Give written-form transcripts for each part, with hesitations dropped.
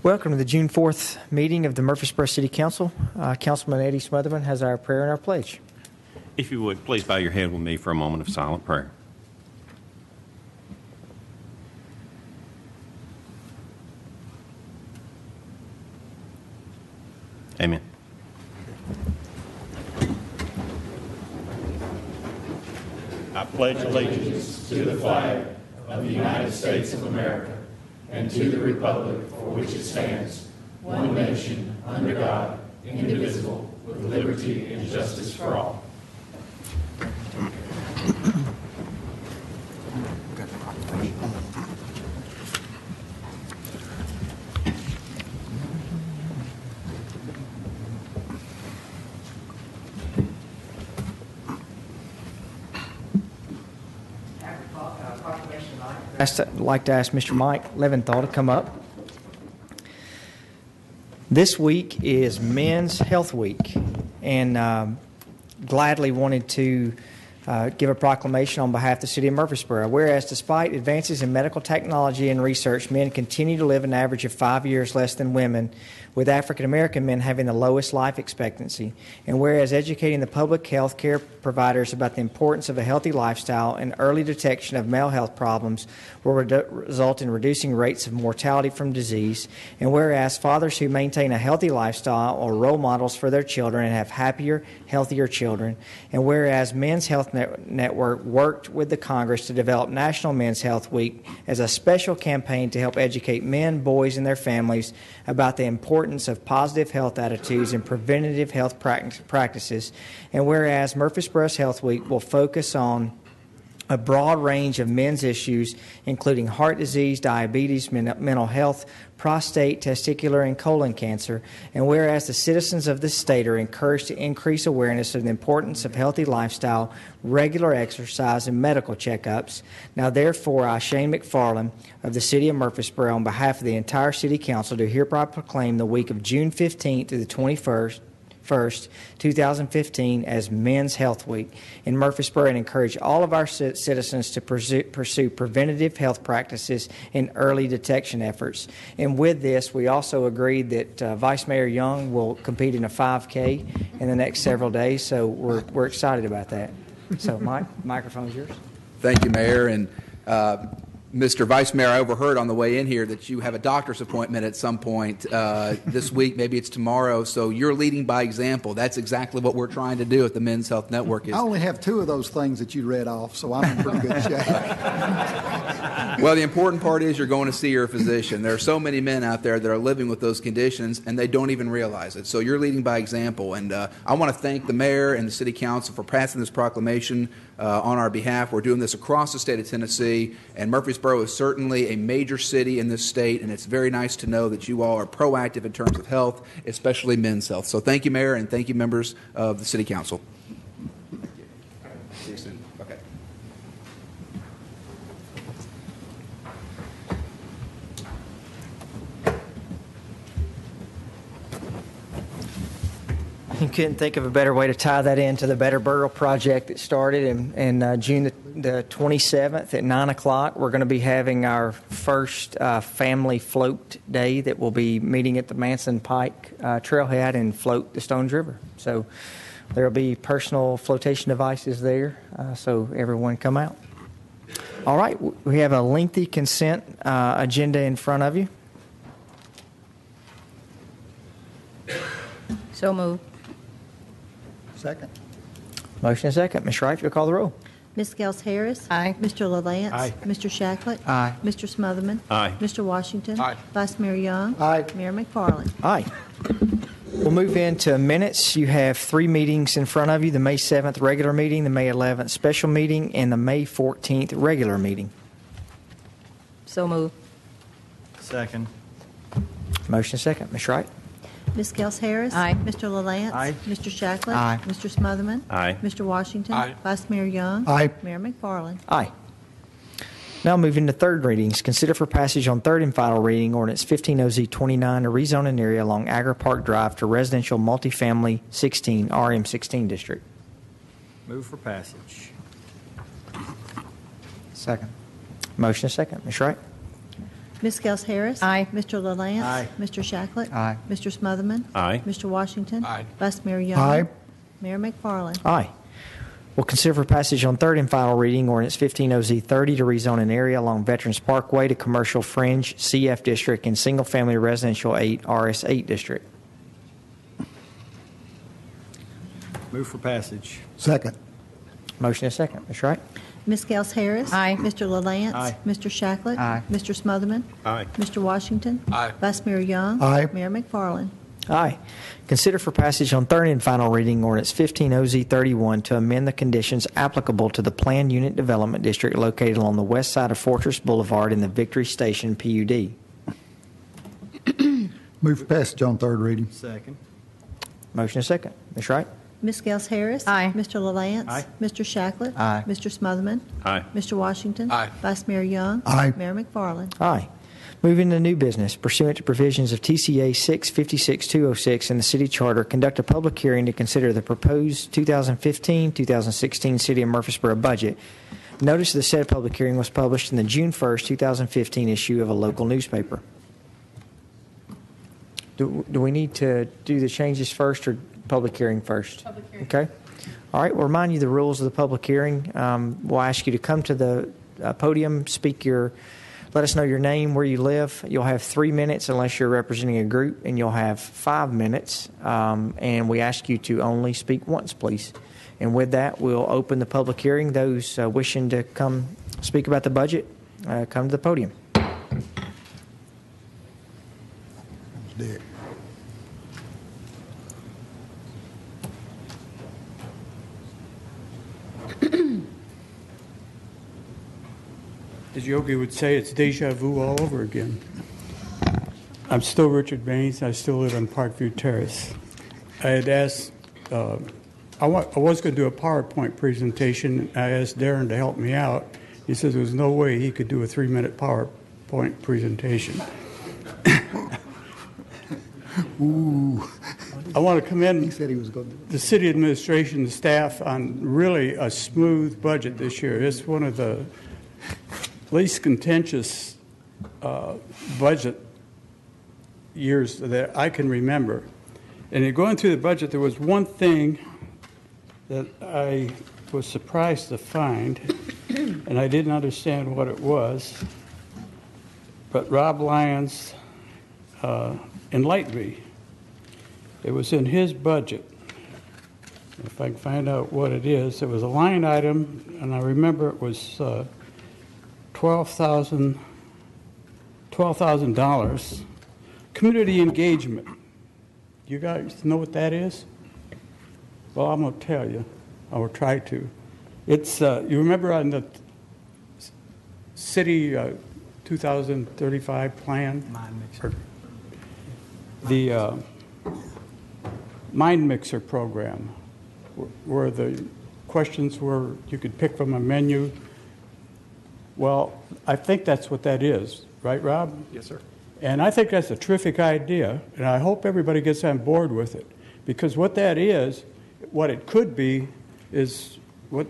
Welcome to the June 4th meeting of the Murfreesboro City Council. Councilman Eddie Smotherman has our prayer and our pledge. If you would, please bow your head with me for a moment of silent prayer. Amen. I pledge allegiance to the flag of the United States of America and to the republic for which it stands, one nation, under God, indivisible, with liberty and justice for all. I'd like to ask Mr. Mike Leventhal to come up. This week is Men's Health Week, and gladly wanted to give a proclamation on behalf of the City of Murfreesboro. Whereas despite advances in medical technology and research, men continue to live an average of 5 years less than women, with African American men having the lowest life expectancy. And whereas educating the public health care providers about the importance of a healthy lifestyle and early detection of male health problems will result in reducing rates of mortality from disease. And whereas fathers who maintain a healthy lifestyle are role models for their children and have happier, healthier children. And whereas Men's Health Network worked with the Congress to develop National Men's Health Week as a special campaign to help educate men, boys, and their families about the importance of positive health attitudes and preventative health practices. And whereas Murfreesboro's Health Week will focus on a broad range of men's issues, including heart disease, diabetes, mental health, prostate, testicular, and colon cancer. And whereas the citizens of the state are encouraged to increase awareness of the importance of healthy lifestyle, regular exercise, and medical checkups. Now, therefore, I, Shane McFarland of the City of Murfreesboro, on behalf of the entire City Council, do hereby proclaim the week of June 15th through the 21st, 2015 as Men's Health Week in Murfreesboro, and encourage all of our citizens to pursue preventative health practices and early detection efforts. And with this, we also agreed that Vice Mayor Young will compete in a 5K in the next several days, so we're excited about that. So, Mike, microphone is yours. Thank you, Mayor. And Mr. Vice Mayor, I overheard on the way in here that you have a doctor's appointment at some point this week. Maybe it's tomorrow. So you're leading by example. That's exactly what we're trying to do at the Men's Health Network. I only have two of those things that you read off, so I'm in pretty good shape. Well, the important part is you're going to see your physician. There are so many men out there that are living with those conditions, and they don't even realize it. So you're leading by example. And I want to thank the mayor and the city council for passing this proclamation on our behalf. We're doing this across the state of Tennessee, and Murfreesboro is certainly a major city in this state, and it's very nice to know that you all are proactive in terms of health, especially men's health. So thank you, Mayor, and thank you, members of the City Council. See you soon. Okay. You couldn't think of a better way to tie that into the Better Borough project that started in June the 27th at 9 o'clock. We're going to be having our first family float day that will be meeting at the Manson Pike trailhead and float the Stones River. So there will be personal flotation devices there, so everyone come out. All right, we have a lengthy consent agenda in front of you. So moved. Second. Motion and second. Ms. Wright, you'll call the roll. Ms. Gels Harris. Aye. Mr. LaLance. Aye. Mr. Shacklet. Aye. Mr. Smotherman. Aye. Mr. Washington. Aye. Vice Mayor Young. Aye. Mayor McFarland. Aye. We'll move into minutes. You have three meetings in front of you: the May 7th regular meeting, the May 11th special meeting, and the May 14th regular meeting. So moved. Second. Motion and second. Ms. Wright. Ms. Gels Harris. Aye. Mr. LaLance. Aye. Mr. Shacklet. Aye. Mr. Smotherman. Aye. Mr. Washington. Aye. Vice Mayor Young. Aye. Mayor McFarland. Aye. Now moving to third readings. Consider for passage on third and final reading ordinance 15OZ29 to rezone an area along Agri Park Drive to residential multifamily 16 RM16 district. Move for passage. Second. Motion is second. Ms. Wright. Ms. Gels Harris. Aye. Mr. LaLance. Aye. Mr. Shacklet. Aye. Mr. Smotherman. Aye. Mr. Washington. Aye. Vice Mayor Young. Aye. Mayor McFarland. Aye. We'll consider for passage on third and final reading ordinance 15OZ30 to rezone an area along Veterans Parkway to commercial fringe CF district and single-family residential 8 RS8 district. Move for passage. Second. Motion is second. Ms. Wright? Ms. Gels Harris. Aye. Mr. LaLance. Aye. Mr. Shacklet. Aye. Mr. Smotherman. Aye. Mr. Washington. Aye. Vice Mayor Young. Aye. Mayor McFarland. Aye. Consider for passage on third and final reading ordinance 15OZ31 to amend the conditions applicable to the planned unit development district located along the west side of Fortress Boulevard in the Victory Station PUD. Move for passage on third reading. Second. Motion is second. Ms. Wright? Ms. Gels Harris. Aye. Mr. LaLance. Aye. Mr. Shacklet. Aye. Mr. Smotherman. Aye. Mr. Washington. Aye. Vice Mayor Young. Aye. Mayor McFarland. Aye. Moving to new business, pursuant to provisions of TCA 656-206 and the City Charter, conduct a public hearing to consider the proposed 2015-2016 City of Murfreesboro budget. Notice of the said public hearing was published in the June 1st, 2015 issue of a local newspaper. Do we need to do the changes first or public hearing first? Public hearing. Okay. All right. We'll remind you the rules of the public hearing. We'll ask you to come to the podium, let us know your name, where you live. You'll have 3 minutes unless you're representing a group, and you'll have 5 minutes. And we ask you to only speak once, please. And with that, we'll open the public hearing. Those wishing to come speak about the budget, come to the podium. Dick. As Yogi would say, it's deja vu all over again. I'm still Richard Baines. I still live on Parkview Terrace. I had asked, I was going to do a PowerPoint presentation. I asked Darren to help me out. He says there was no way he could do a 3-minute PowerPoint presentation. Ooh. I want to commend He said he was going to do the city administration and staff on really a smooth budget this year. It's one of the least contentious budget years that I can remember. And in going through the budget, there was one thing that I was surprised to find, and I didn't understand what it was, but Rob Lyons enlightened me. It was in his budget. If I can find out what it is, it was a line item, and I remember it was $12,000. Community engagement. You guys know what that is? Well, I'm going to tell you. I will try to. It's you remember on the city 2035 plan? Mind mixer. The Mind Mixer program, where the questions were you could pick from a menu. Well, I think that's what that is, right, Rob? Yes, sir. And I think that's a terrific idea, and I hope everybody gets on board with it, because what that is, what it could be, is what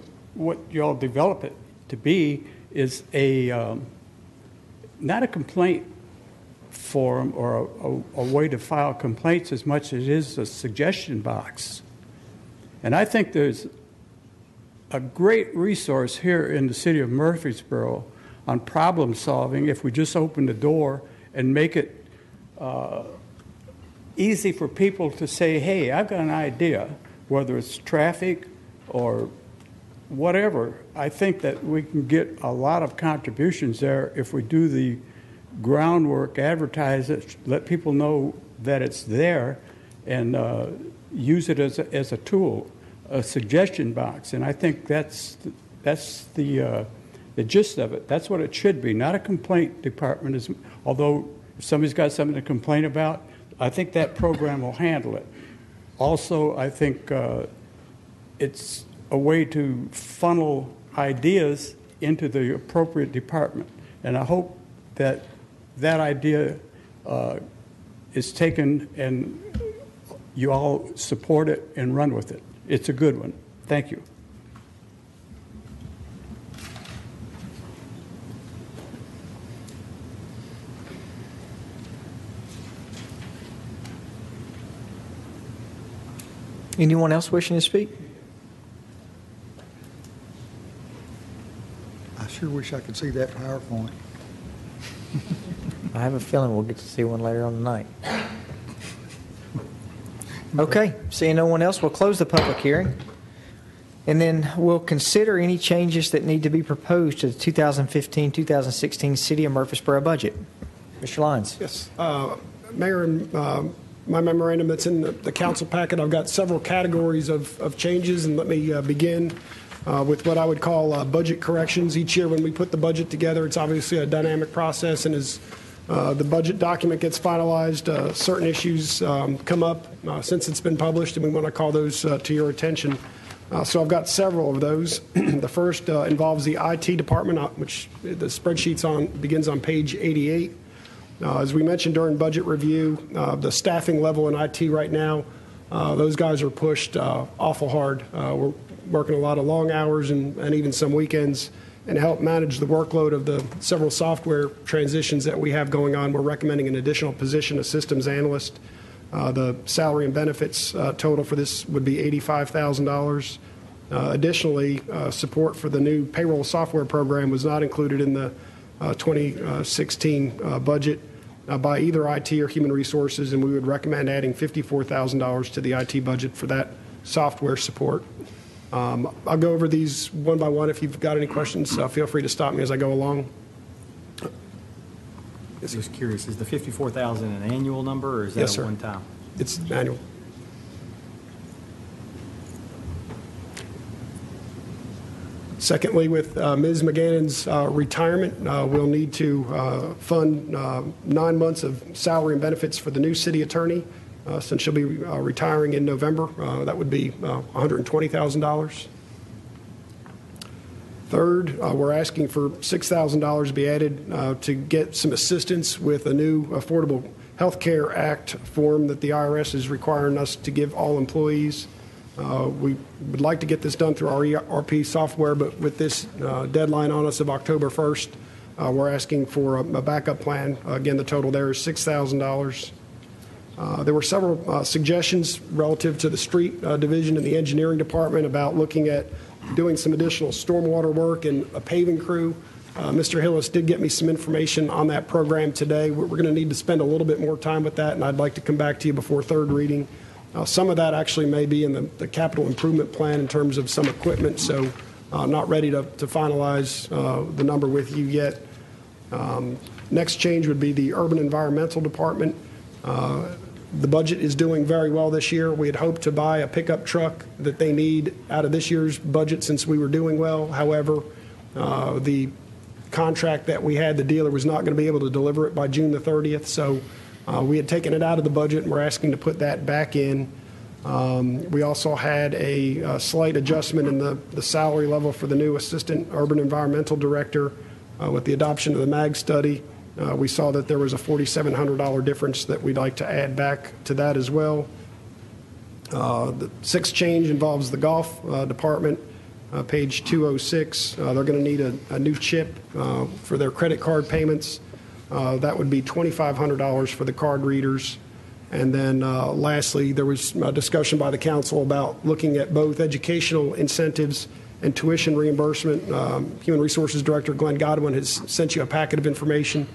y'all develop it to be is a not a complaint forum or a way to file complaints as much as it is a suggestion box. And I think there's a great resource here in the city of Murfreesboro on problem solving if we just open the door and make it easy for people to say, hey, I've got an idea, whether it's traffic or whatever. I think that we can get a lot of contributions there if we do the groundwork, advertise it, let people know that it's there, and use it as a tool, a suggestion box. And I think that's the gist of it. That's what it should be, not a complaint department. Although if somebody's got something to complain about, I think that program will handle it. Also, I think it's a way to funnel ideas into the appropriate department. And I hope that that idea is taken and you all support it and run with it. It's a good one. Thank you. Anyone else wishing to speak? I sure wish I could see that PowerPoint. I have a feeling we'll get to see one later on tonight. Okay, seeing no one else, we'll close the public hearing. And then we'll consider any changes that need to be proposed to the 2015-2016 City of Murfreesboro budget. Mr. Lyons. Yes. Mayor, in my memorandum that's in the council packet, I've got several categories of changes, and let me begin with what I would call budget corrections. Each year when we put the budget together, it's obviously a dynamic process, and as the budget document gets finalized, certain issues come up since it's been published, and we want to call those to your attention. So I've got several of those. The first involves the IT department, which the spreadsheet begins on page 88. As we mentioned during budget review, the staffing level in IT right now, those guys are pushed awful hard. We're working a lot of long hours and even some weekends. And to help manage the workload of the several software transitions that we have going on, we're recommending an additional position, a systems analyst. The salary and benefits total for this would be $85,000. Additionally, support for the new payroll software program was not included in the 2016 budget by either IT or Human Resources, and we would recommend adding $54,000 to the IT budget for that software support. I'll go over these one by one. If you've got any questions, feel free to stop me as I go along. Just curious, is the 54,000 an annual number, or is that Yes, a sir. one-time? It's annual. Secondly, with Ms. McGannon's retirement, we'll need to fund 9 months of salary and benefits for the new city attorney. Since she'll be retiring in November, that would be $120,000. Third, we're asking for $6,000 to be added to get some assistance with a new Affordable Health Care Act form that the IRS is requiring us to give all employees. We would like to get this done through our ERP software, but with this deadline on us of October 1st, we're asking for a backup plan. Again, the total there is $6,000. There were several suggestions relative to the street division and the engineering department about looking at doing some additional stormwater work and a paving crew. Mr. Hillis did get me some information on that program today. We're going to need to spend a little bit more time with that, and I'd like to come back to you before third reading. Some of that actually may be in the capital improvement plan in terms of some equipment, so not ready to finalize the number with you yet. Next change would be the urban environmental department. The budget is doing very well this year. We had hoped to buy a pickup truck that they need out of this year's budget since we were doing well. However, the contract that we had, the dealer was not going to be able to deliver it by June the 30th. So we had taken it out of the budget, and we're asking to put that back in. We also had a slight adjustment in the salary level for the new assistant urban environmental director with the adoption of the MAG study. We saw that there was a $4,700 difference that we'd like to add back to that as well. The sixth change involves the golf department, page 206. They're going to need a new chip for their credit card payments. That would be $2,500 for the card readers. And then lastly, there was a discussion by the council about looking at both educational incentives and tuition reimbursement. Human Resources Director Glenn Godwin has sent you a packet of information.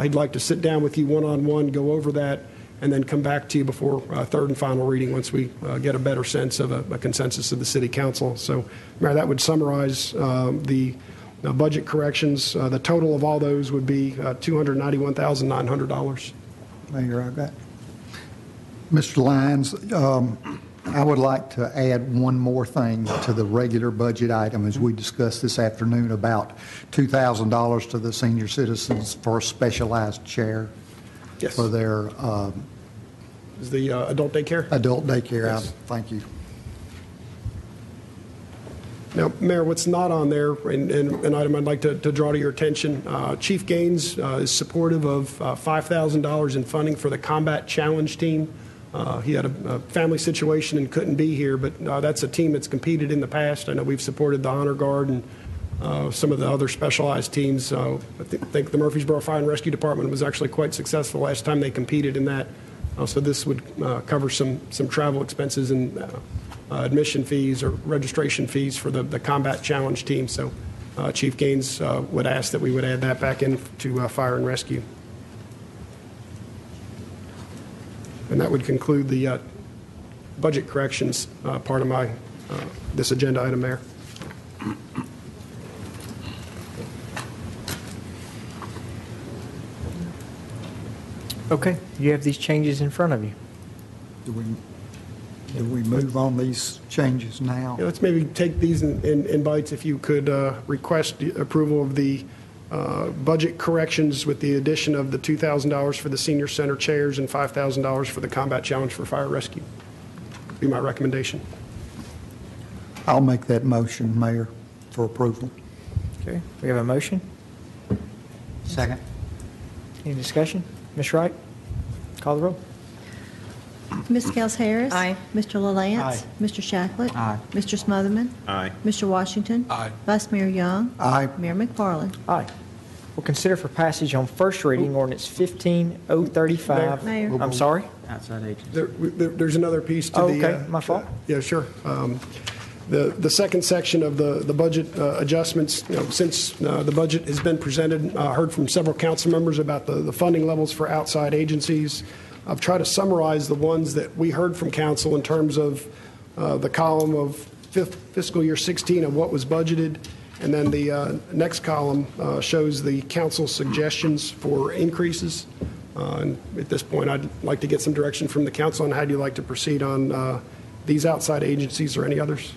He'd like to sit down with you one-on-one, go over that, and then come back to you before third and final reading once we get a better sense of a consensus of the City Council. So, Mayor, that would summarize the budget corrections. The total of all those would be $291,900. Mayor, I've got. Mr. Lyons, I would like to add one more thing to the regular budget item as we discussed this afternoon about $2,000 to the senior citizens for a specialized chair. Yes. For their Is the adult daycare? adult daycare. Yes. Thank you. Now, Mayor, what's not on there, and an item I'd like to draw to your attention, Chief Gaines is supportive of $5,000 in funding for the Combat Challenge team. He had a family situation and couldn't be here, but that's a team that's competed in the past. I know we've supported the Honor Guard and some of the other specialized teams. I think the Murfreesboro Fire and Rescue Department was actually quite successful last time they competed in that. So this would cover some travel expenses and admission fees or registration fees for the Combat Challenge team. So Chief Gaines would ask that we would add that back into fire and rescue. And that would conclude the budget corrections part of my this agenda item, Mayor. Okay, you have these changes in front of you. Do we move on these changes now? Yeah, let's maybe take these in bites. If you could request the approval of the budget corrections with the addition of the $2,000 for the senior center chairs and $5,000 for the Combat Challenge for fire rescue. Be my recommendation. I'll make that motion, Mayor, for approval. Okay, we have a motion. Second. Any discussion? Ms. Wright, call the roll. Ms. Gels Harris. Aye. Mr. LaLance. Aye. Mr. Shacklet. Aye. Mr. Smotherman. Aye. Mr. Washington. Aye. Vice Mayor Young. Aye. Mayor McFarland. Aye. We'll consider for passage on first reading ordinance 15035. Mayor. I'm sorry? Outside agency. There's another piece to Oh, the. okay, my fault. Yeah, sure. The second section of the budget adjustments, since the budget has been presented, heard from several council members about the funding levels for outside agencies. I've tried to summarize the ones that we heard from council in terms of the column of fiscal year 16 of what was budgeted, and then the next column shows the council suggestions for increases. And at this point, I'd like to get some direction from the council on how do you like to proceed on these outside agencies or any others.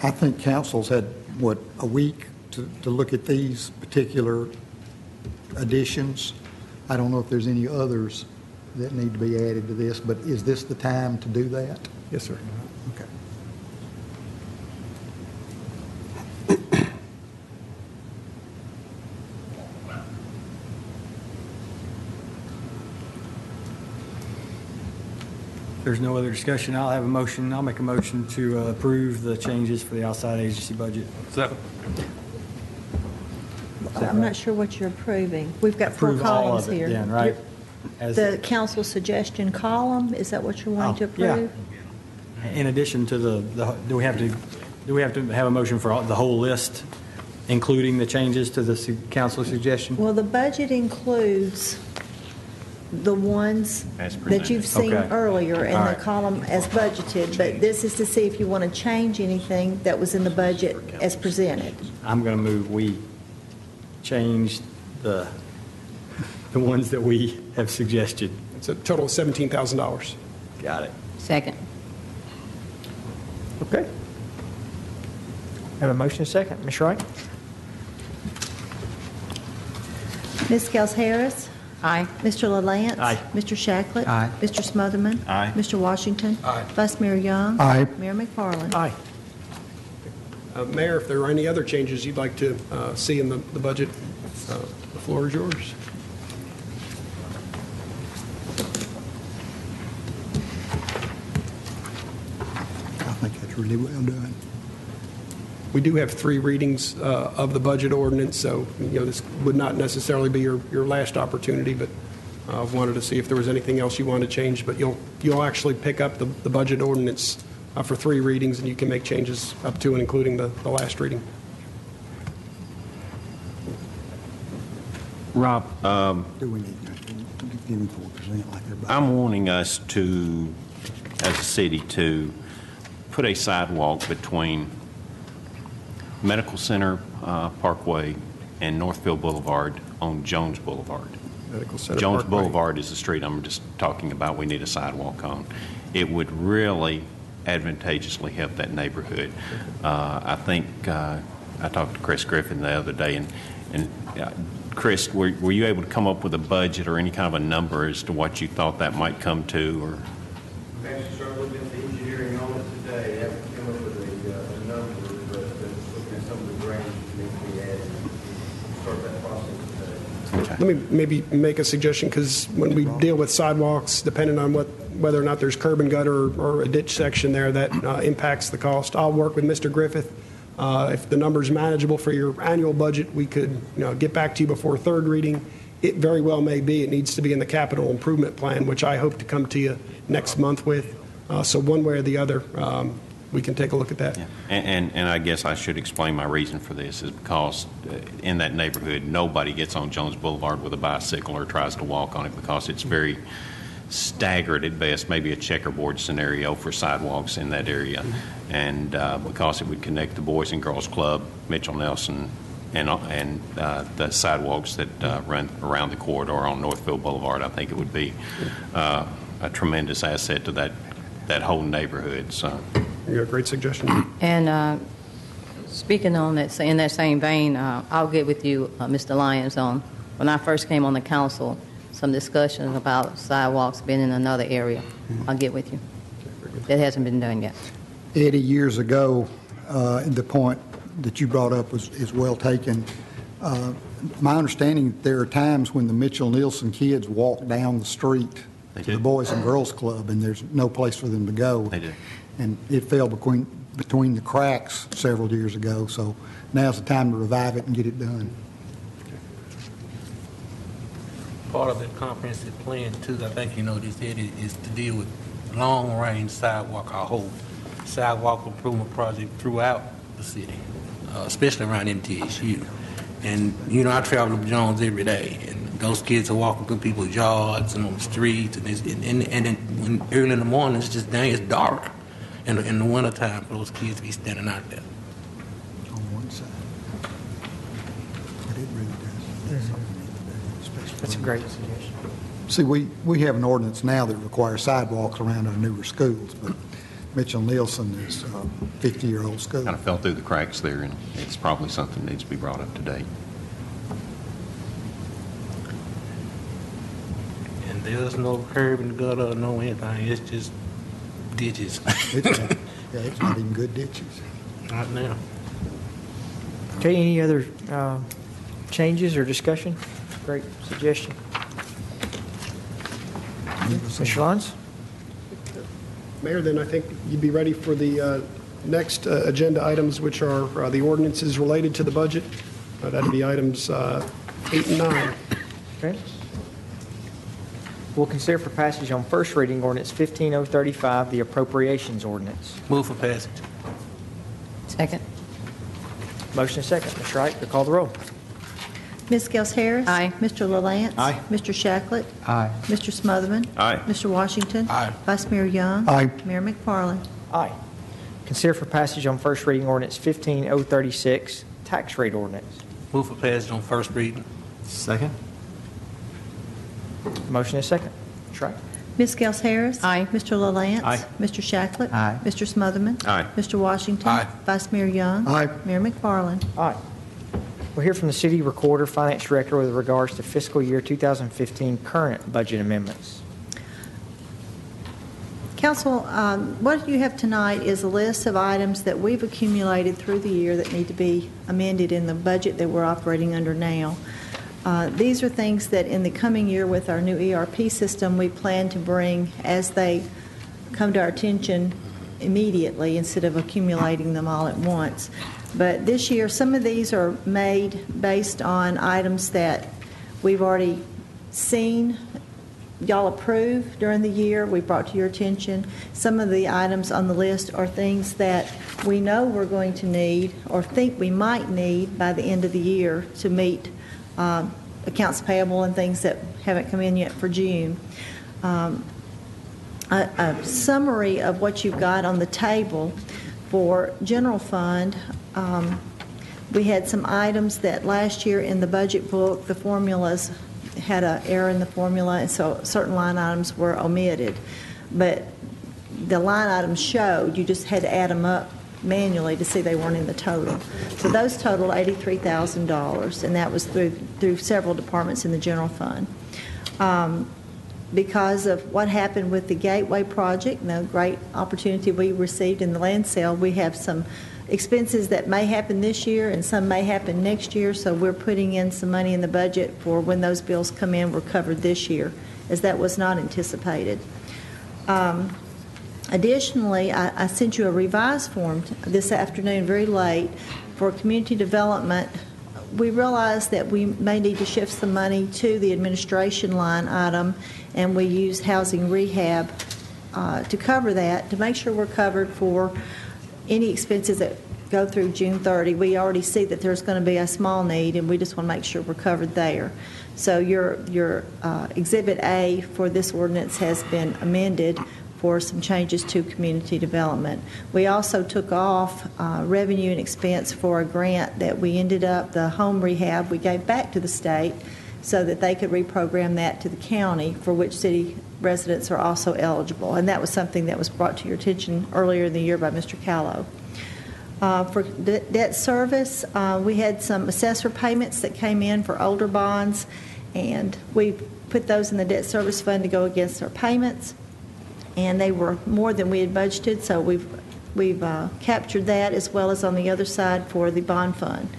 I think council's had, a week to look at these particular additions. I don't know if there's any others that need to be added to this, but is this the time to do that? Yes, sir. Okay. There's no other discussion. I'll have a motion. I'll make a motion to approve the changes for the outside agency budget. Second. I'm not sure what you're approving. We've got four Approve all columns of it here. then, right? As- The council suggestion column, is that what you're wanting to Oh, yeah. approve? In addition to do we have to have a motion for the whole list, including the changes to the council suggestion? Well, the budget includes the ones As that presented. you've seen Okay. earlier in All the right. column as budgeted, but this is to see if you want to change anything that was in the budget as presented. I'm going to move we change the ones that we have suggested. It's a total of $17,000. Got it. Second. Okay. Have a motion and a second. Ms. Wright? Ms. Gels Harris. Aye. Mr. LaLance. Aye. Mr. Shacklet. Aye. Mr. Smotherman. Aye. Mr. Washington. Aye. Vice Mayor Young. Aye. Mayor McFarland. Aye. Mayor, if there are any other changes you'd like to see in the budget, the floor is yours. I think that's really well done. We do have 3 readings of the budget ordinance, so this would not necessarily be your last opportunity, but I wanted to see if there was anything else you wanted to change. But you'll actually pick up the budget ordinance for 3 readings, and you can make changes up to and including the last reading. Rob, Do we need to give him 4% like everybody? I'm wanting us to, as a city, to put a sidewalk between Medical Center Parkway and Northfield Boulevard on Jones Boulevard. Medical Center Jones Parkway. Boulevard is the street I'm just talking about we need a sidewalk on. It would really advantageously help that neighborhood. I think I talked to Chris Griffin the other day, and Chris, were you able to come up with a budget or any kind of a number as to what you thought that might come to? Or Actually, started looking at the engineering on it today. I haven't come up with a number, but looking at some of the drainage that needs to be added. Start that process today. Let me maybe make a suggestion, because when we deal with sidewalks, depending on whether or not there's curb and gutter or a ditch section there, that impacts the cost. I'll work with Mr. Griffith. If the number's manageable for your annual budget, we could get back to you before 3rd reading it very well may be it needs to be in the capital improvement plan, which I hope to come to you next month with. So one way or the other, we can take a look at that. Yeah. And I guess I should explain my reason for this is because in that neighborhood, nobody gets on Jones Boulevard with a bicycle or tries to walk on it because it's very staggered at best, maybe a checkerboard scenario for sidewalks in that area. And because it would connect the Boys and Girls Club, Mitchell Nelson, and the sidewalks that run around the corridor on Northfield Boulevard, I think it would be a tremendous asset to that whole neighborhood. So, You got a great suggestion. And speaking on that, in that same vein, I'll get with you, Mr. Lyons, on when I first came on the council, some discussions about sidewalks being in another area. I'll get with you. That hasn't been done yet. Eddie, years ago, the point that you brought up is well taken. My understanding, there are times when the Mitchell Nielsen kids walk down the street to the Boys and Girls Club, and there's no place for them to go. They do. And it fell between the cracks several years ago, so now's the time to revive it and get it done. Part of the comprehensive plan, too, I think you know this, Eddie, is to deal with long-range sidewalk, our whole sidewalk improvement project throughout the city, especially around MTSU. And, you know, I travel to Jones every day, and those kids are walking through people's yards and on the streets, and when early in the morning, it's just dang, it's dark in the wintertime for those kids to be standing out there. On one side. But it really does. That's a great suggestion. See, we have an ordinance now that requires sidewalks around our newer schools, but Mitchell Nielsen is a 50-year-old school. Kind of fell through the cracks there, and it's probably something that needs to be brought up to date. And there's no curb and gutter or no anything. It's just ditches. It's not even good ditches. Not now. Okay, any other changes or discussion? Great suggestion. Mr. Lyons? Mayor, then I think you'd be ready for the next agenda items, which are the ordinances related to the budget. That'd be items 8 and 9. Okay. We'll consider for passage on first reading ordinance 15035, the appropriations ordinance. Move for passage. Second. Motion is second. Ms. Wright, to call the roll. Ms. Gels Harris. Aye. Mr. LaLance. Aye. Mr. Shacklet. Aye. Mr. Smotherman. Aye. Mr. Washington. Aye. Vice Mayor Young. Aye. Mayor McFarland. Aye. Consider for passage on first reading ordinance 15036, tax rate ordinance. Move for passage on first reading. Second. Motion is second. Ms. Wright? Ms. Gels Harris. Aye. Mr. LaLance. Aye. Mr. Shacklet. Aye. Mr. Smotherman. Aye. Mr. Washington. Aye. Vice Mayor Young. Aye. Mayor McFarland. Aye. We'll hear from the city recorder, finance director with regards to fiscal year 2015 current budget amendments. Council, what you have tonight is a list of items that we've accumulated through the year that need to be amended in the budget that we're operating under now. These are things that in the coming year with our new ERP system, we plan to bring as they come to our attention immediately instead of accumulating them all at once. But this year, some of these are made based on items that we've already seen y'all approve during the year, we brought to your attention. Some of the items on the list are things that we know we're going to need or think we might need by the end of the year to meet accounts payable and things that haven't come in yet for June. A summary of what you've got on the table for general fund. We had some items that last year in the budget book, the formulas had an error in the formula, and so certain line items were omitted. But the line items showed, you just had to add them up manually to see they weren't in the total. So those totaled $83,000, and that was through several departments in the general fund. Because of what happened with the Gateway project and the great opportunity we received in the land sale, we have some expenses that may happen this year and some may happen next year, so we're putting in some money in the budget for when those bills come in, we're covered this year, as that was not anticipated. Additionally, I sent you a revised form this afternoon very late for community development. we realized that we may need to shift some money to the administration line item, and we used housing rehab to cover that, to make sure we're covered for any expenses that go through June 30. We already see that there's going to be a small need, and we just want to make sure we're covered there. So your Exhibit A for this ordinance has been amended for some changes to community development. We also took off revenue and expense for a grant that we ended up, the home rehab, we gave back to the state so that they could reprogram that to the county, for which city residents are also eligible. And that was something that was brought to your attention earlier in the year by Mr. Callow. For debt service, we had some assessor payments that came in for older bonds, and we put those in the debt service fund to go against our payments, and they were more than we had budgeted, so we've captured that, as well as on the other side for the bond fund.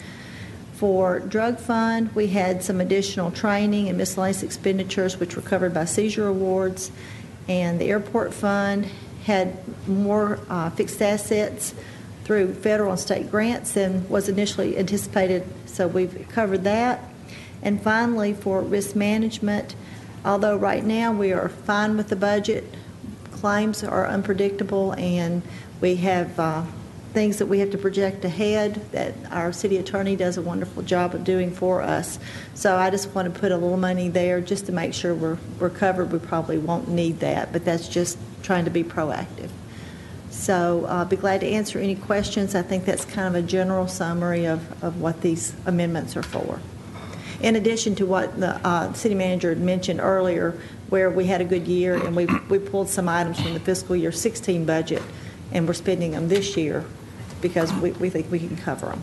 For drug fund, we had some additional training and miscellaneous expenditures which were covered by seizure awards, and the airport fund had more fixed assets through federal and state grants than was initially anticipated, so we've covered that. And finally, for risk management, although right now we are fine with the budget, claims are unpredictable, and we have things that we have to project ahead that our city attorney does a wonderful job of doing for us. So I just want to put a little money there just to make sure we're covered. We probably won't need that, but that's just trying to be proactive. So I'll be glad to answer any questions. I think that's kind of a general summary of what these amendments are for. In addition to what the city manager had mentioned earlier, where we had a good year and we pulled some items from the fiscal year 16 budget and we're spending them this year because we think we can cover them.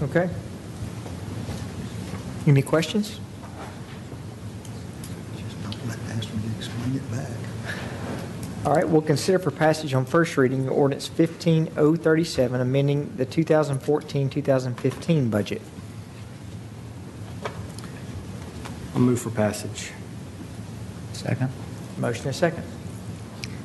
Okay. Any questions? Just don't let Pastor Nick explain it back. All right, we'll consider for passage on first reading ordinance 15037, amending the 2014-2015 budget. I'll move for passage. Second. Motion and second.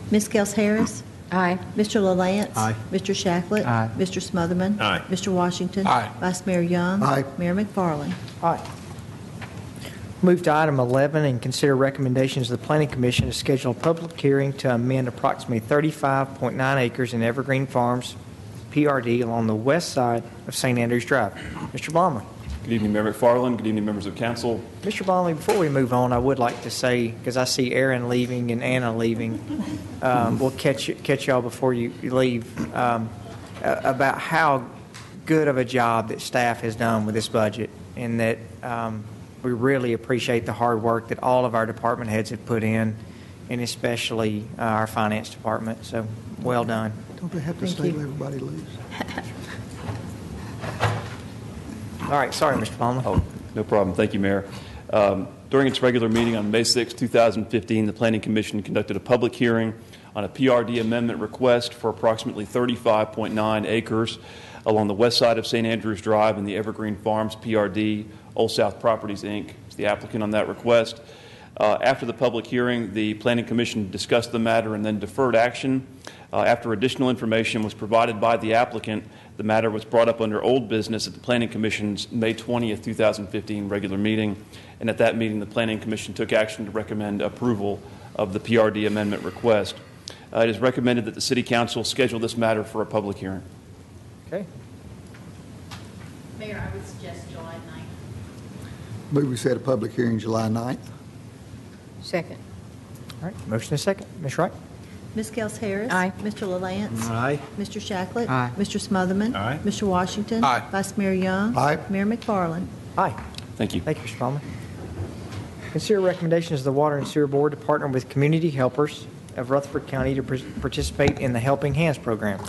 Ms. Gels Harris? Aye. Mr. LaLance? Aye. Mr. Shacklet? Aye. Mr. Smotherman? Aye. Mr. Washington? Aye. Vice Mayor Young? Aye. Mayor McFarland? Aye. Move to item 11 and consider recommendations of the Planning Commission to schedule a public hearing to amend approximately 35.9 acres in Evergreen Farms, PRD, along the west side of St. Andrews Drive. Mr. Blomley. Good evening, Mayor McFarland. Good evening, members of council. Mr. Blomley, before we move on, I would like to say, because I see Aaron leaving and Anna leaving, we'll catch y'all before you leave, about how good of a job that staff has done with this budget, and that we really appreciate the hard work that all of our department heads have put in, and especially our finance department. So, well done. Don't they have to stay till everybody leaves? All right, sorry, Mr. Palmer. Oh, no problem. Thank you, Mayor. During its regular meeting on May 6, 2015, the Planning Commission conducted a public hearing on a PRD amendment request for approximately 35.9 acres along the west side of St. Andrews Drive in the Evergreen Farms PRD. Old South Properties, Inc. is the applicant on that request. After the public hearing, the Planning Commission discussed the matter and then deferred action. After additional information was provided by the applicant, the matter was brought up under old business at the Planning Commission's May 20th, 2015 regular meeting. And at that meeting, the Planning Commission took action to recommend approval of the PRD amendment request. It is recommended that the City Council schedule this matter for a public hearing. Okay. Mayor, I would suggest July 9th. Move we set a public hearing July 9th. Second. All right, motion and second. Ms. Wright? Ms. Gels Harris? Aye. Mr. LaLance? Aye. Mr. Shacklet? Aye. Mr. Smotherman? Aye. Mr. Washington? Aye. Vice Mayor Young? Aye. Mayor McFarland? Aye. Thank you. Thank you, Mr. Palmer. Consider recommendations of the Water and Sewer Board to partner with Community Helpers of Rutherford County to participate in the Helping Hands program.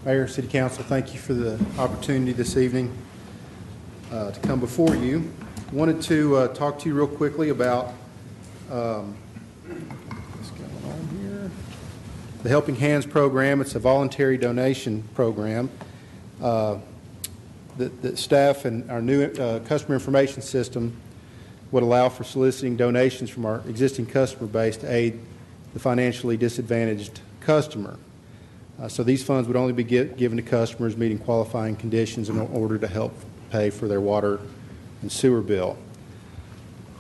Mayor, City Council, thank you for the opportunity this evening to come before you. Wanted to talk to you real quickly about what's going on here. The Helping Hands program. It's a voluntary donation program that staff and our new customer information system would allow for soliciting donations from our existing customer base to aid the financially disadvantaged customer. So these funds would only be given to customers meeting qualifying conditions in order to help pay for their water and sewer bill.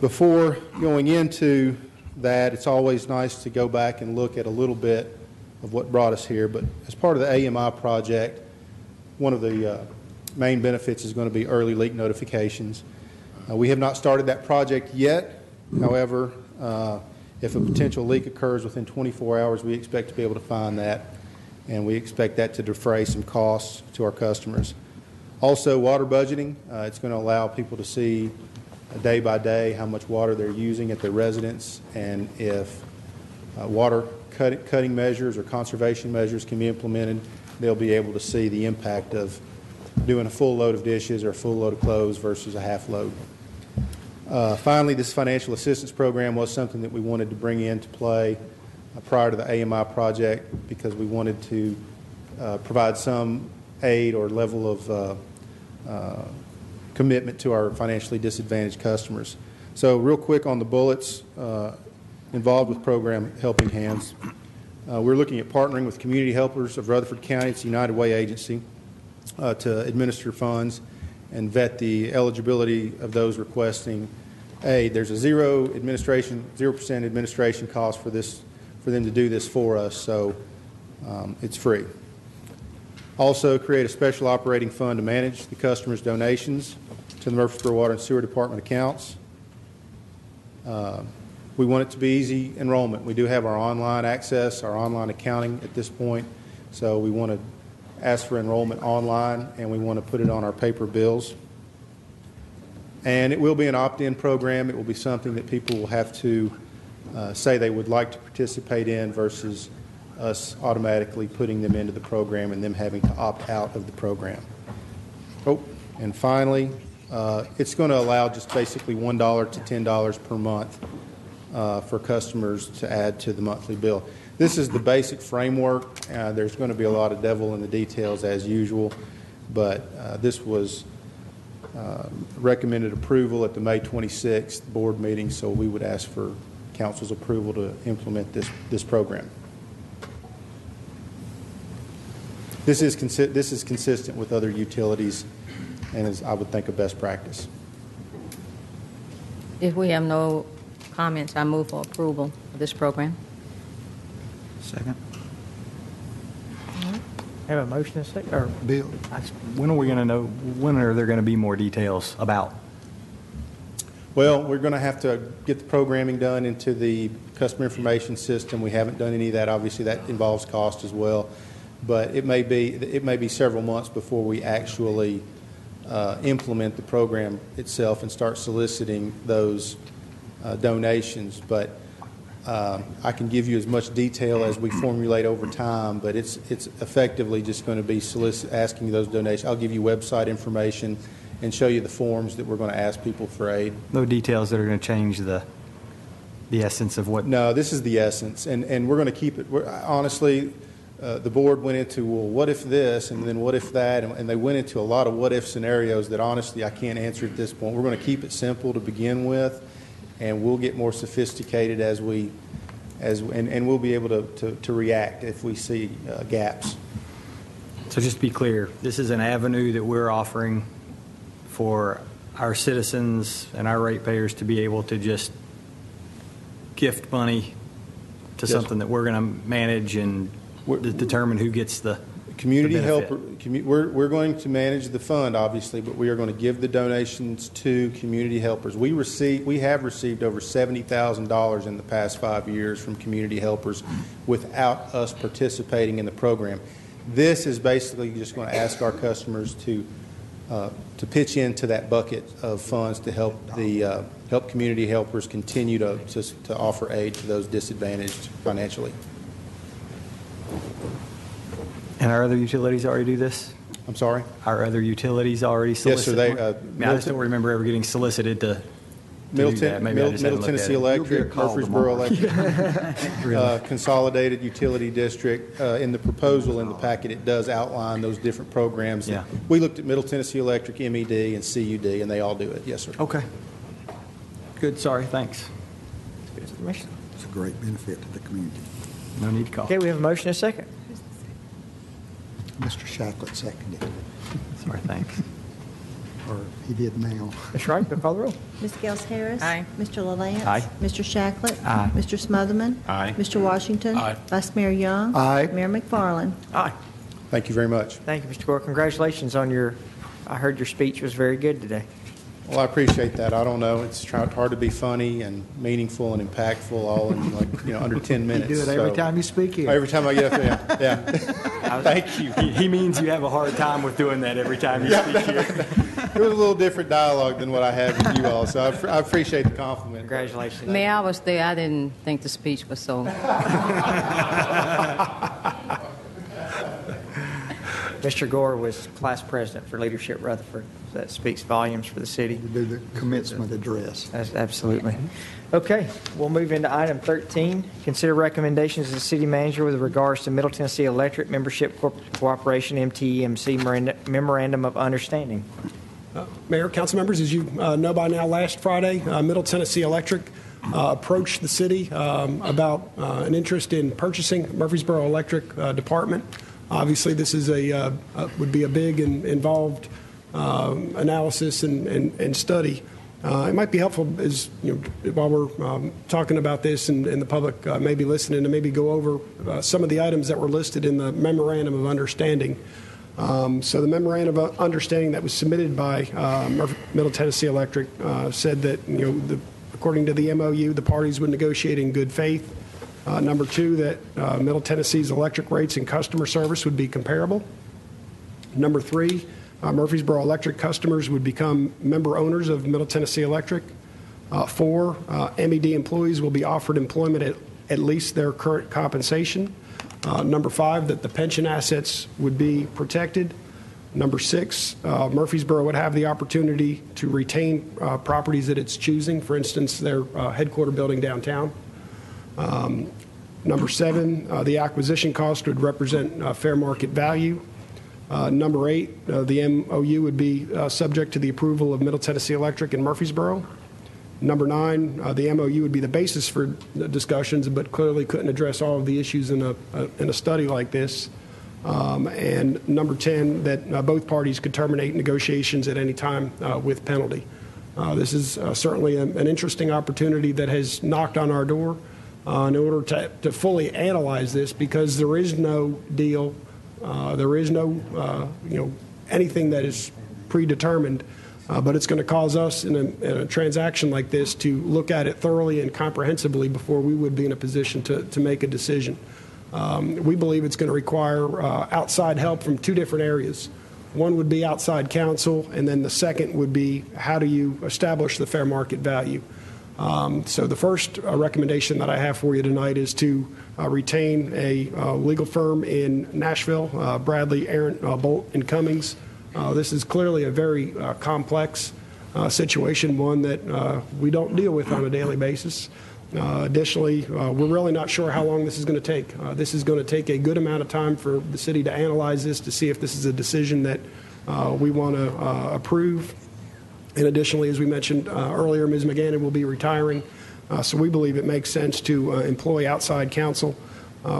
Before going into that, it's always nice to go back and look at a little bit of what brought us here. But as part of the AMI project, one of the main benefits is going to be early leak notifications. We have not started that project yet. However, if a potential leak occurs within 24 hours, we expect to be able to find that, and we expect that to defray some costs to our customers. Also, water budgeting. It's going to allow people to see day by day how much water they're using at their residence, and if water cutting measures or conservation measures can be implemented, they'll be able to see the impact of doing a full load of dishes or a full load of clothes versus a half load. Finally, this financial assistance program was something that we wanted to bring into play prior to the AMI project because we wanted to provide some aid or level of commitment to our financially disadvantaged customers. So real quick on the bullets involved with program Helping Hands. We're looking at partnering with Community Helpers of Rutherford County. It's a United Way agency to administer funds and vet the eligibility of those requesting aid. There's a 0% administration cost for them to do this for us, so it's free. Also, create a special operating fund to manage the customer's donations to the Murfreesboro Water and Sewer Department accounts. We want it to be easy enrollment. We do have our online access, our online accounting at this point, so we want to ask for enrollment online, and we want to put it on our paper bills. And it will be an opt-in program. It will be something that people will have to say they would like to participate in versus us automatically putting them into the program and them having to opt out of the program. Oh, and finally, it's going to allow just basically $1 to $10 per month for customers to add to the monthly bill. This is the basic framework. There's going to be a lot of devil in the details as usual, but this was recommended approval at the May 26th board meeting, so we would ask for council's approval to implement this program. This is consistent with other utilities and is, I would think, a best practice. If we have no comments, I move for approval of this program. Second. Have a motion and second? Or Bill? When are we going to know, when are there going to be more details about? Well, we're going to have to get the programming done into the customer information system. We haven't done any of that. Obviously, that involves cost as well. But it may be several months before we actually implement the program itself and start soliciting those donations. But I can give you as much detail as we formulate over time, but it's effectively just going to be asking those donations. I'll give you website information and show you the forms that we're going to ask people for aid. No details that are going to change the essence of what? No, this is the essence, and we're going to keep it. Honestly, the board went into, well, what if this, and then what if that, and they went into a lot of what if scenarios that honestly I can't answer at this point. We're going to keep it simple to begin with, and we'll get more sophisticated and we'll be able to react if we see gaps. So just to be clear, this is an avenue that we're offering for our citizens and our ratepayers to be able to just gift money to something that we're going to manage and determine who gets the community helper. We're going to manage the fund, obviously, but we are going to give the donations to community helpers. We have received over $70,000 in the past 5 years from community helpers without us participating in the program. This is basically just going to ask our customers to pitch into that bucket of funds to help help community helpers continue to offer aid to those disadvantaged financially. And our other utilities already do this? I'm sorry? Our other utilities already solicit? Yes, sir. I just don't remember ever getting solicited to Middle do that. Maybe I just haven't looked Tennessee at it. Electric, Murfreesboro Electric, Consolidated Utility District. In the proposal in the packet, it does outline those different programs. Yeah. We looked at Middle Tennessee Electric, MED, and CUD, and they all do it. Yes, sir. Okay. Good. Sorry. Thanks. It's a great benefit to the community. No need to call. Okay, we have a motion and a second. Mr. Shacklet seconded, Sorry, thanks. or he did now. Ms. Wright, call the roll. Ms. Gels Harris. Aye. Mr. LaLance. Aye. Mr. Shacklet. Aye. Mr. Smotherman. Aye. Mr. Washington. Aye. Vice Mayor Young. Aye. Mayor McFarland. Aye. Thank you very much. Thank you, Mr. Gore. Congratulations on I heard your speech was very good today. Well, I appreciate that. I don't know. It's hard to be funny and meaningful and impactful all in under 10 minutes. You do it every So- time you speak here. Every time I get up there, yeah. Thank you. He means you have a hard time with doing that every time you speak here. It was a little different dialogue than what I had with you all, so I appreciate the compliment. Congratulations. Mayor, I was there. I didn't think the speech was so. Mr. Gore was class president for Leadership Rutherford. That speaks volumes for the city. To do the commencement address. Absolutely. Okay, we'll move into item 13. Consider recommendations of the city manager with regards to Middle Tennessee Electric Membership Cooperation, MTEMC Memorandum of Understanding. Mayor, council members, as you know by now, last Friday, Middle Tennessee Electric approached the city about an interest in purchasing Murfreesboro Electric Department. Obviously, this is would be a big and involved analysis and study. It might be helpful while we're talking about this and the public may be listening to maybe go over some of the items that were listed in the Memorandum of Understanding. So the Memorandum of Understanding that was submitted by Middle Tennessee Electric said that according to the MOU, the parties would negotiate in good faith. Number two, that Middle Tennessee's electric rates and customer service would be comparable. Number three, Murfreesboro Electric customers would become member owners of Middle Tennessee Electric. Four, MED employees will be offered employment at least their current compensation. Number five, that the pension assets would be protected. Number six, Murfreesboro would have the opportunity to retain properties at its choosing, for instance, their headquarter building downtown. Number seven, the acquisition cost would represent fair market value. Number eight, the MOU would be subject to the approval of Middle Tennessee Electric in Murfreesboro. Number nine, the MOU would be the basis for discussions, but clearly couldn't address all of the issues in a study like this. And number 10, that both parties could terminate negotiations at any time with penalty. This is certainly an interesting opportunity that has knocked on our door in order to fully analyze this, because there is no deal, there is no anything that is predetermined. But it's going to cause us in a transaction like this to look at it thoroughly and comprehensively before we would be in a position to make a decision. We believe it's going to require outside help from two different areas. One would be outside counsel, and then the second would be how do you establish the fair market value. So the first recommendation that I have for you tonight is to retain a legal firm in Nashville, Bradley, Arent, Bolt, and Cummings. This is clearly a very complex situation, one that we don't deal with on a daily basis. Additionally, we're really not sure how long this is going to take. This is going to take a good amount of time for the city to analyze this to see if this is a decision that we want to approve. And additionally, as we mentioned earlier, Ms. McGannon will be retiring, so we believe it makes sense to employ outside counsel.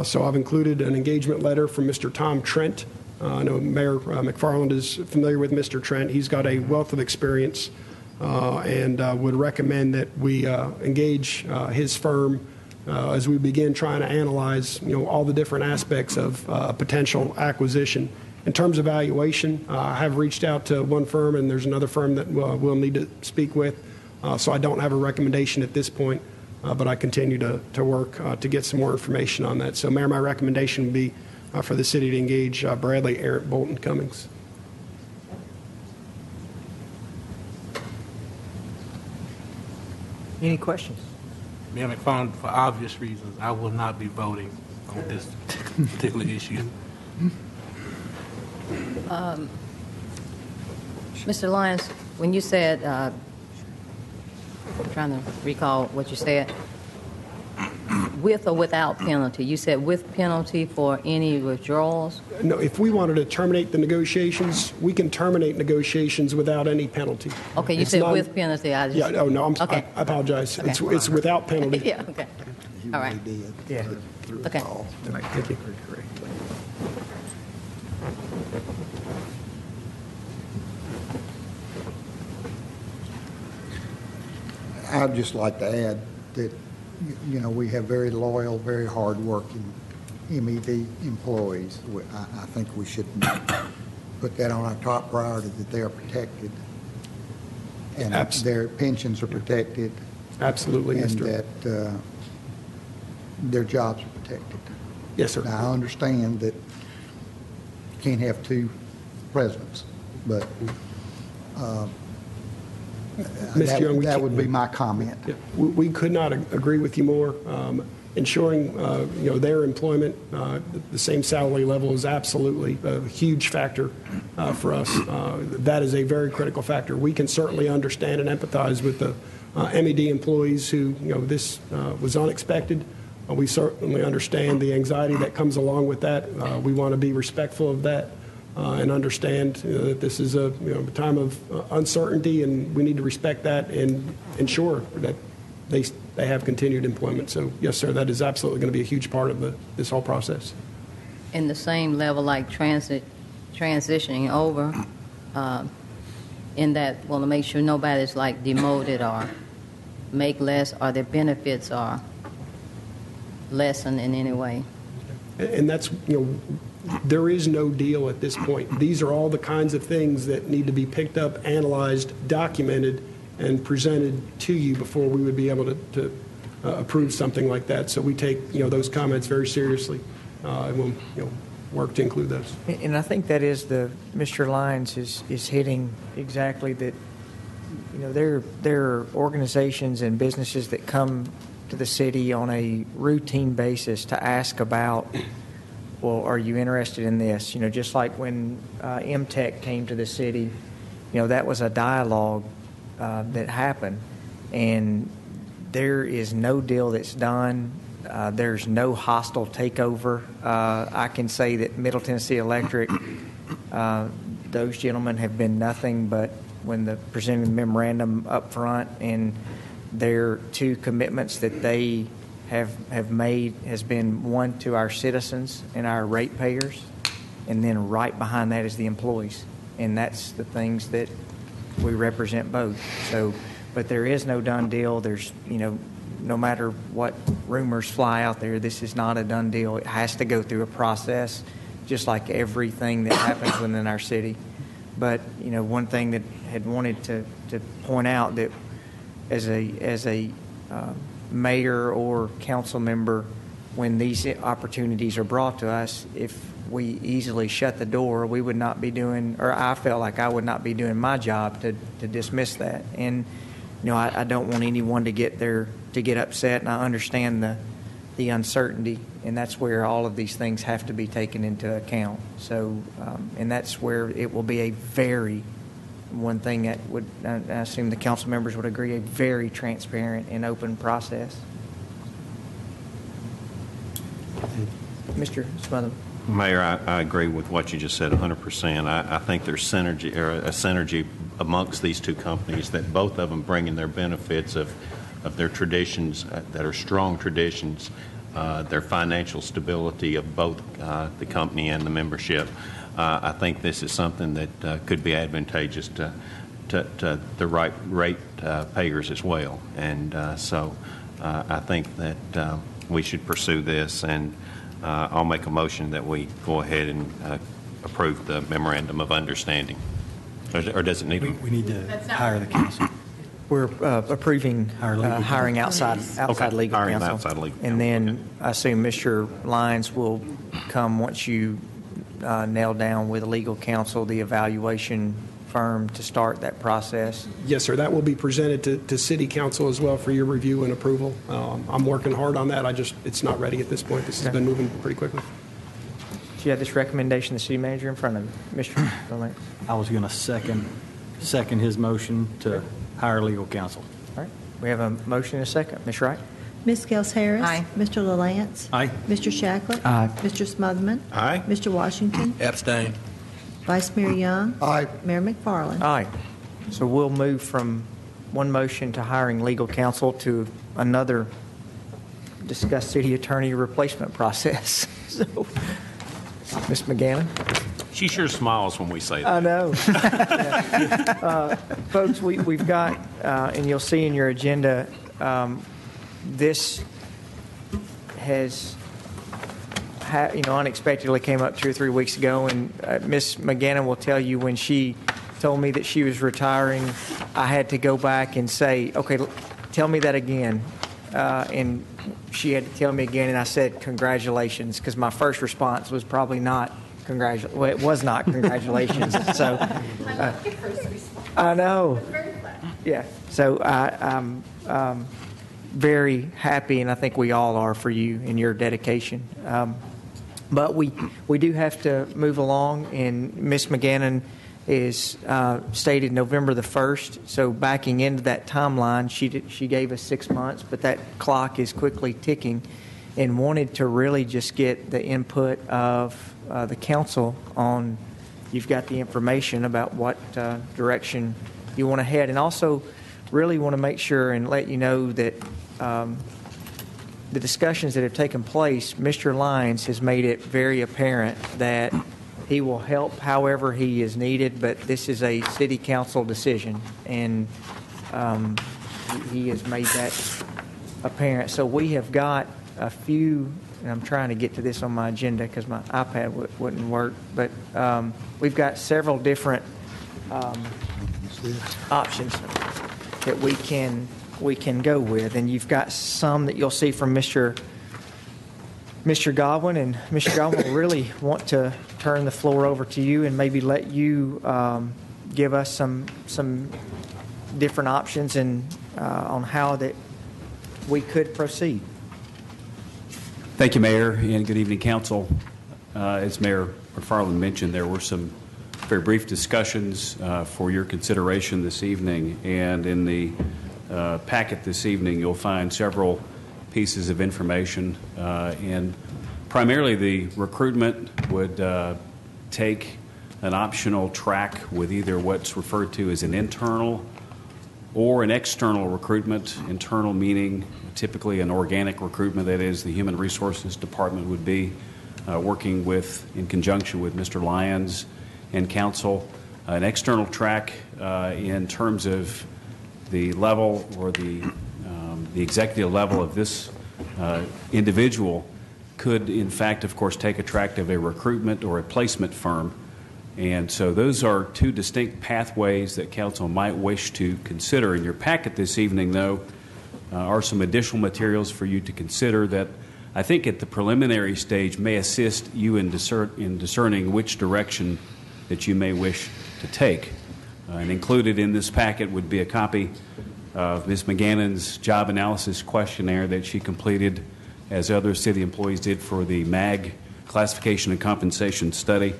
So I've included an engagement letter from Mr. Tom Trent. I know Mayor McFarland is familiar with Mr. Trent. He's got a wealth of experience and would recommend that we engage his firm as we begin trying to analyze all the different aspects of potential acquisition. In terms of valuation, I have reached out to one firm, and there's another firm that we'll need to speak with. So I don't have a recommendation at this point, but I continue to work to get some more information on that. So, Mayor, my recommendation would be for the city to engage Bradley, Arent, Bolt, and Cummings. Any questions? Mayor McFarland, for obvious reasons, I will not be voting on this particular issue. Mr. Lyons, when you said, I'm trying to recall what you said, with or without penalty. You said with penalty for any withdrawals? No, if we wanted to terminate the negotiations, we can terminate negotiations without any penalty. Okay, you said with penalty. I apologize. Okay. It's without penalty. Yeah, okay. You All right. really did. Yeah. Through it Okay. all. Thank you. I'd just like to add that, you know, we have very loyal, very hardworking MED employees. I think we should put that on our top priority, that they are protected. And their pensions are protected. Absolutely, And Mr. that their jobs are protected. Yes, sir. Now, I understand that you can't have two presidents, but Mr. Young, we that can't- would be my comment. Yeah, we could not agree with you more. Ensuring, you know, their employment, the same salary level is absolutely a huge factor for us. That is a very critical factor. We can certainly understand and empathize with the MED employees who, you know, this was unexpected. We certainly understand the anxiety that comes along with that. We want to be respectful of that and understand that this is a time of uncertainty, and we need to respect that and ensure that they have continued employment. So, yes, sir, that is absolutely going to be a huge part of this whole process. In the same level like transitioning over, in that, well, to make sure nobody's like demoted or make less, or their benefits are lessened in any way. And that's, you know, there is no deal at this point. These are all the kinds of things that need to be picked up, analyzed, documented, and presented to you before we would be able to approve something like that. So we take, you know, those comments very seriously, and we'll, you know, work to include those. And I think that is Mr. Lyons is hitting exactly that. You know, there are organizations and businesses that come to the city on a routine basis to ask about, well, are you interested in this? You know, just like when MTech came to the city, you know, that was a dialogue that happened, and there is no deal that's done. There's no hostile takeover. I can say that Middle Tennessee Electric, those gentlemen have been nothing but, when the presenting the memorandum up front, and their two commitments that they have made has been, one, to our citizens and our ratepayers, and then right behind that is the employees. And that's the things that we represent both. So, but there is no done deal. There's, you know, no matter what rumors fly out there, this is not a done deal. It has to go through a process, just like everything that happens within our city. But, you know, one thing that had wanted to point out, that as a mayor or council member, when these opportunities are brought to us, if we easily shut the door, we would not be doing, or I felt like I would not be doing my job to dismiss that. And, you know, I don't want anyone to get upset, and I understand the uncertainty, and that's where all of these things have to be taken into account. So, and that's where it will be one thing that would, I assume the council members would agree, a very transparent and open process. Mr. Smotherman. Mayor, I agree with what you just said 100%. I think there's synergy, or a synergy amongst these two companies, that both of them bring in their benefits of their traditions that are strong traditions, their financial stability of both the company and the membership. I think this is something that could be advantageous to the rate payers as well. And so I think that we should pursue this, and I'll make a motion that we go ahead and approve the memorandum of understanding. Or does it need We need to hire the council. We're approving hiring outside legal hiring counsel. outside legal and then I assume Mr. Lyons will come once you nail down with legal counsel the evaluation firm to start that process. Yes, sir. That will be presented to City Council as well for your review and approval. I'm working hard on that. It's not ready at this point. This has been moving pretty quickly. Do you have this recommendation of the city manager in front of you, Mr. Lane? I was going to second his motion to hire legal counsel. All right. We have a motion and a second. Ms. Wright? Ms. Gels Harris. Aye. Mr. LaLance. Aye. Mr. Shacklet. Aye. Mr. Smotherman. Aye. Mr. Washington. Abstain. Vice Mayor Young. Aye. Mayor McFarland. Aye. So we'll move from one motion to hiring legal counsel to another discuss city attorney replacement process. So, Ms. McGannon? She sure smiles when we say that. I know. Folks, we've got, and you'll see in your agenda, this has, unexpectedly came up 2 or 3 weeks ago, and Ms. McGannon will tell you when she told me that she was retiring, I had to go back and say, okay, tell me that again. And she had to tell me again, and I said, congratulations, because my first response was probably not congratulations. Well, it was not congratulations. So, I know. Yeah. So I'm very happy, and I think we all are for you and your dedication. But we do have to move along, and Ms. McGannon is stated November the 1st. So backing into that timeline, she gave us 6 months, but that clock is quickly ticking, and wanted to really just get the input of the council on, you've got the information about what direction you want to head, and also really want to make sure and let you know that the discussions that have taken place, Mr. Lyons has made it very apparent that he will help however he is needed, but this is a city council decision, and he has made that apparent. So we have got a few, and I'm trying to get to this on my agenda because my iPad wouldn't work, but we've got several different options that we can go with, and you've got some that you'll see from Mr. Godwin, and Mr. Godwin will really want to turn the floor over to you and maybe let you give us some different options and on how that we could proceed. Thank you, Mayor, and good evening, Council. As Mayor McFarland mentioned, there were some very brief discussions for your consideration this evening, and in the packet this evening you'll find several pieces of information, and primarily the recruitment would take an optional track with either what's referred to as an internal or an external recruitment. Internal meaning typically an organic recruitment, that is, the Human Resources Department would be working with, in conjunction with Mr. Lyons and Council. An external track in terms of the level or the executive level of this individual could, in fact, of course, take a track of a recruitment or a placement firm. And so those are two distinct pathways that Council might wish to consider. In your packet this evening, though, are some additional materials for you to consider that I think at the preliminary stage may assist you in discerning which direction that you may wish to take. And included in this packet would be a copy of Ms. McGannon's job analysis questionnaire that she completed, as other city employees did, for the MAG classification and compensation study,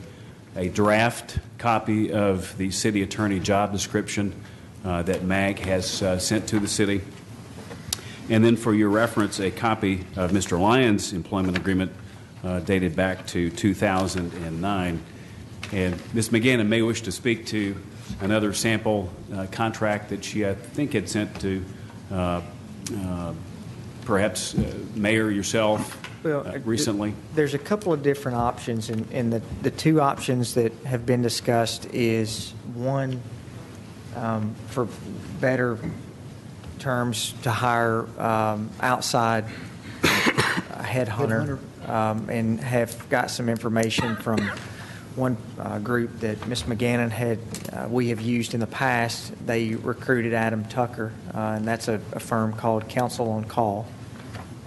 a draft copy of the city attorney job description that MAG has sent to the city, and then for your reference, a copy of Mr. Lyons' employment agreement dated back to 2009. And Ms. McGannon may wish to speak to another sample contract that she, I think, had sent to perhaps Mayor, yourself, recently. There's a couple of different options, and the two options that have been discussed is one, for better terms, to hire outside headhunter, and have got some information from one group that Ms. McGannon we have used in the past. They recruited Adam Tucker, and that's a firm called Counsel on Call,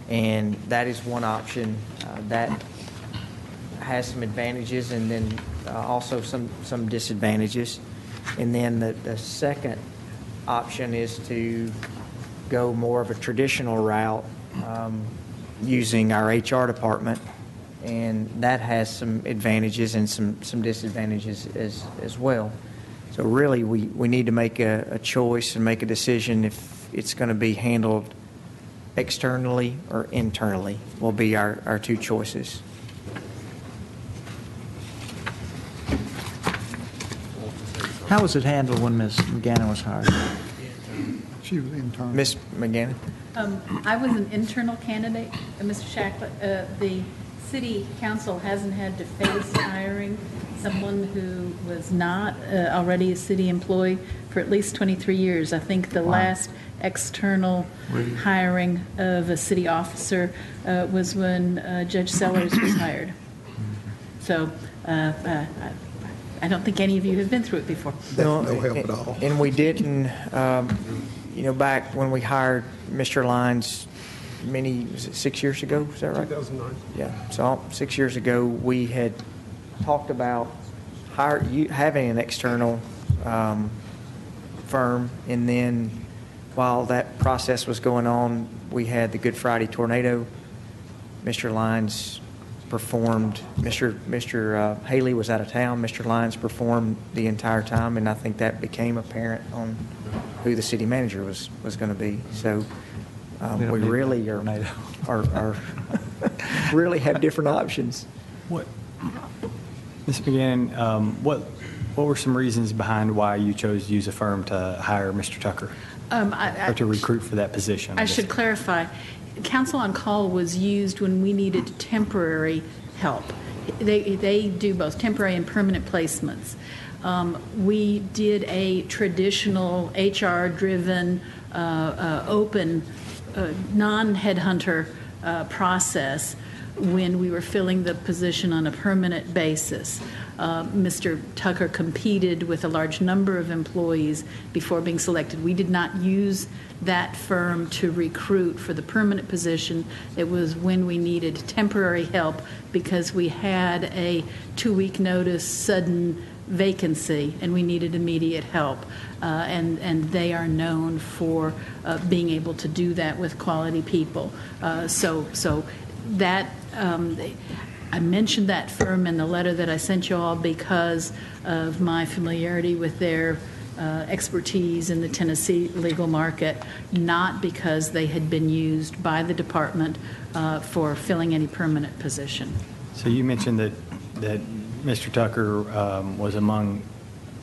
and that is one option that has some advantages and then also some disadvantages. And then the second option is to go more of a traditional route using our HR department, and that has some advantages and some disadvantages as well. So really we need to make a choice and make a decision if it's going to be handled externally or internally will be our two choices. How was it handled when Ms. McGannon was hired? She was intern. Ms. McGannon? I was an internal candidate, Mr. Shacklet. The city council hasn't had to face hiring someone who was not already a city employee for at least 23 years. I think the last external hiring of a city officer was when Judge Sellers was hired. So I don't think any of you have been through it before. No help at all. And we didn't, back when we hired Mr. Lyons was it 6 years ago? Is that right? 2009. Yeah. So 6 years ago, we had talked about having an external firm, and then while that process was going on, we had the Good Friday tornado. Mr. Lyons performed. Mr. Haley was out of town. Mr. Lyons performed the entire time, and I think that became apparent on who the city manager was going to be. So we really are really have different options. What, Ms. McGann, what were some reasons behind why you chose to use a firm to hire Mr. Tucker or to recruit for that position? I should clarify. Council on Call was used when we needed temporary help. They do both temporary and permanent placements. We did a traditional HR-driven, open, non-headhunter process when we were filling the position on a permanent basis. Mr. Tucker competed with a large number of employees before being selected. We did not use that firm to recruit for the permanent position. It was when we needed temporary help because we had a 2-week notice sudden vacancy and we needed immediate help. And they are known for being able to do that with quality people. So that I mentioned that firm in the letter that I sent you all because of my familiarity with their expertise in the Tennessee legal market, not because they had been used by the department for filling any permanent position. So you mentioned that Mr. Tucker was among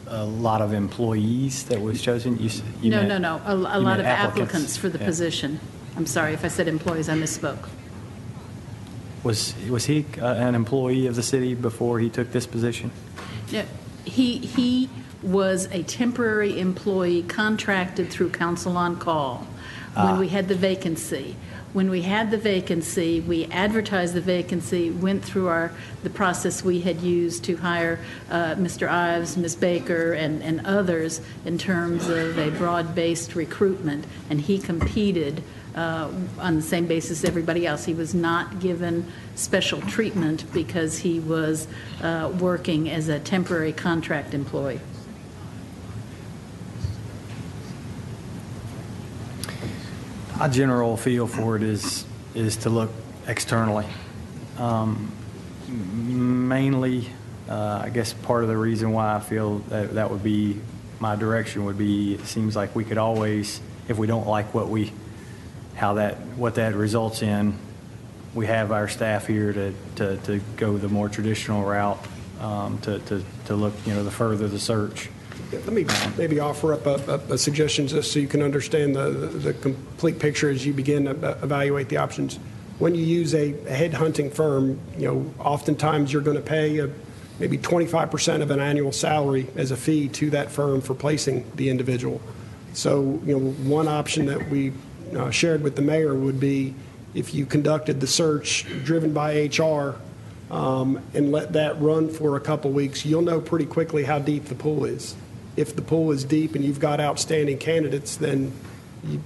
a lot of employees that was chosen? No. A lot of applicants for the position. I'm sorry if I said employees, I misspoke. Was he an employee of the city before he took this position? No, he was a temporary employee contracted through Council on Call when we had the vacancy. When we had the vacancy, we advertised the vacancy, went through the process we had used to hire Mr. Ives, Ms. Baker, and others in terms of a broad-based recruitment, and he competed on the same basis as everybody else. He was not given special treatment because he was working as a temporary contract employee. My general feel for it is to look externally. Mainly, I guess part of the reason why I feel that would be my direction would be, it seems like we could always, if we don't like what that results in, we have our staff here to go the more traditional route, to look, the further the search. Let me maybe offer up a suggestion just so you can understand the complete picture as you begin to evaluate the options. When you use a headhunting firm, oftentimes you're going to pay maybe 25% of an annual salary as a fee to that firm for placing the individual. So, one option that we shared with the mayor would be if you conducted the search driven by HR and let that run for a couple weeks, you'll know pretty quickly how deep the pool is. If the pool is deep and you've got outstanding candidates, then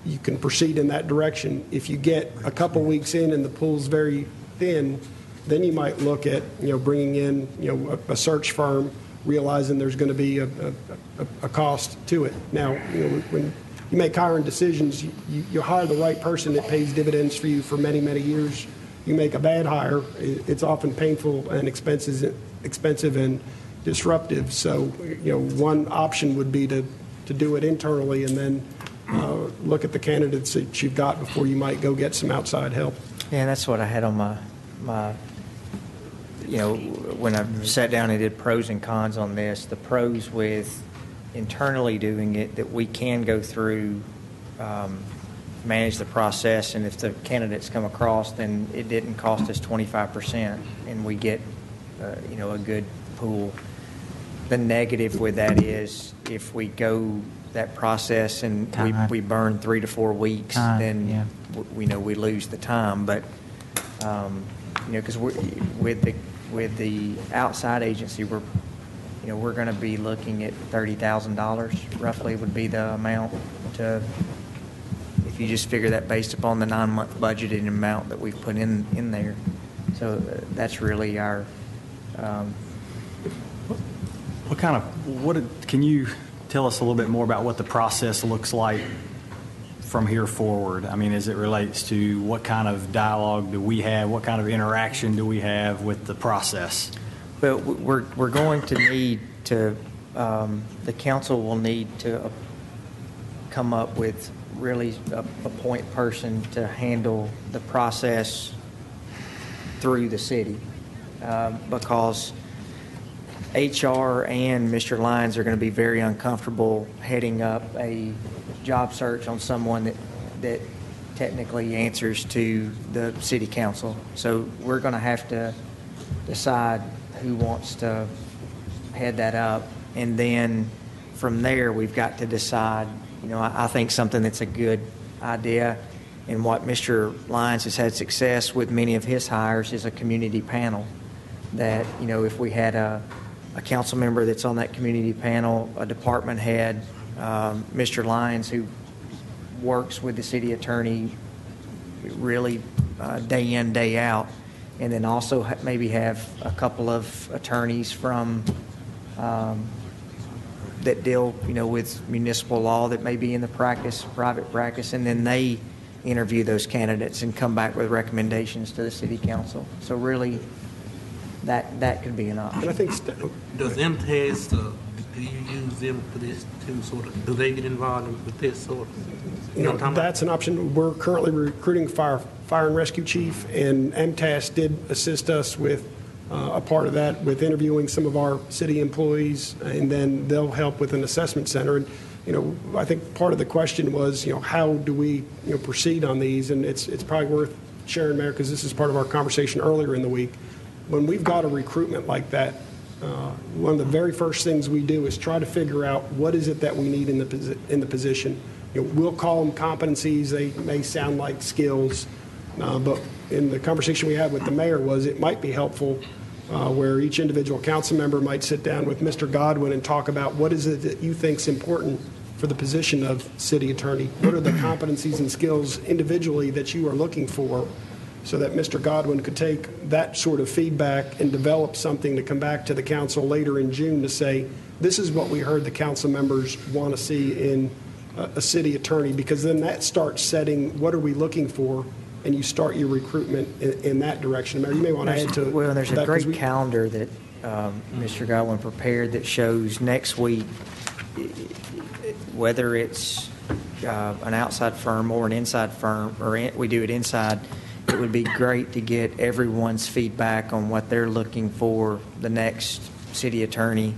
you can proceed in that direction. If you get a couple weeks in and the pool's very thin, then you might look at bringing in a search firm, realizing there's going to be a cost to it. Now, when you make hiring decisions, you hire the right person that pays dividends for you for many, many years. You make a bad hire, it's often painful and expensive and disruptive. So, one option would be to do it internally and then look at the candidates that you've got before you might go get some outside help. Yeah, that's what I had on my when I sat down and did pros and cons on this. The pros with internally doing it, that we can go through manage the process, and if the candidates come across, then it didn't cost us 25%, and we get, a good pool. The negative with that is if we go that process and we burn 3 to 4 weeks, then we know we lose the time. But because with the outside agency, we're going to be looking at $30,000 roughly would be the amount to. If you just figure that based upon the 9-month budgeted amount that we've put in there, so that's really our. Can you tell us a little bit more about what the process looks like from here forward? I mean, as it relates to what kind of dialogue do we have, what kind of interaction do we have with the process? Well, we're going to need to, the council will need to come up with really a point person to handle the process through the city, because HR and Mr. Lyons are going to be very uncomfortable heading up a job search on someone that technically answers to the city council. So we're going to have to decide who wants to head that up, and then from there we've got to decide. I think something that's a good idea, and what Mr. Lyons has had success with many of his hires is a community panel. That if we had a council member that's on that community panel, a department head, Mr. Lyons, who works with the city attorney really day in, day out, and then also maybe have a couple of attorneys from that deal, with municipal law that may be in the private practice, and then they interview those candidates and come back with recommendations to the city council. So really, that could be an option. And I think does MTS, do you use them for this too? Sort of, do they get involved with this sort of? That's an option. We're currently recruiting fire and rescue chief, and MTS did assist us with a part of that with interviewing some of our city employees, and then they'll help with an assessment center. And I think part of the question was, how do we proceed on these? And it's probably worth sharing, Mayor, because this is part of our conversation earlier in the week. When we've got a recruitment like that, one of the very first things we do is try to figure out what is it that we need in the position. We'll call them competencies. They may sound like skills, but in the conversation we had with the mayor was it might be helpful where each individual council member might sit down with Mr. Godwin and talk about what is it that you think is important for the position of city attorney. What are the competencies and skills individually that you are looking for, so that Mr. Godwin could take that sort of feedback and develop something to come back to the council later in June to say, this is what we heard the council members want to see in a city attorney, because then that starts setting what are we looking for, and you start your recruitment in that direction. Mayor, you may want to add to Well, there's a great calendar that Mr. Godwin prepared that shows next week, whether it's an outside firm or an inside firm, or we do it inside, it would be great to get everyone's feedback on what they're looking for the next city attorney.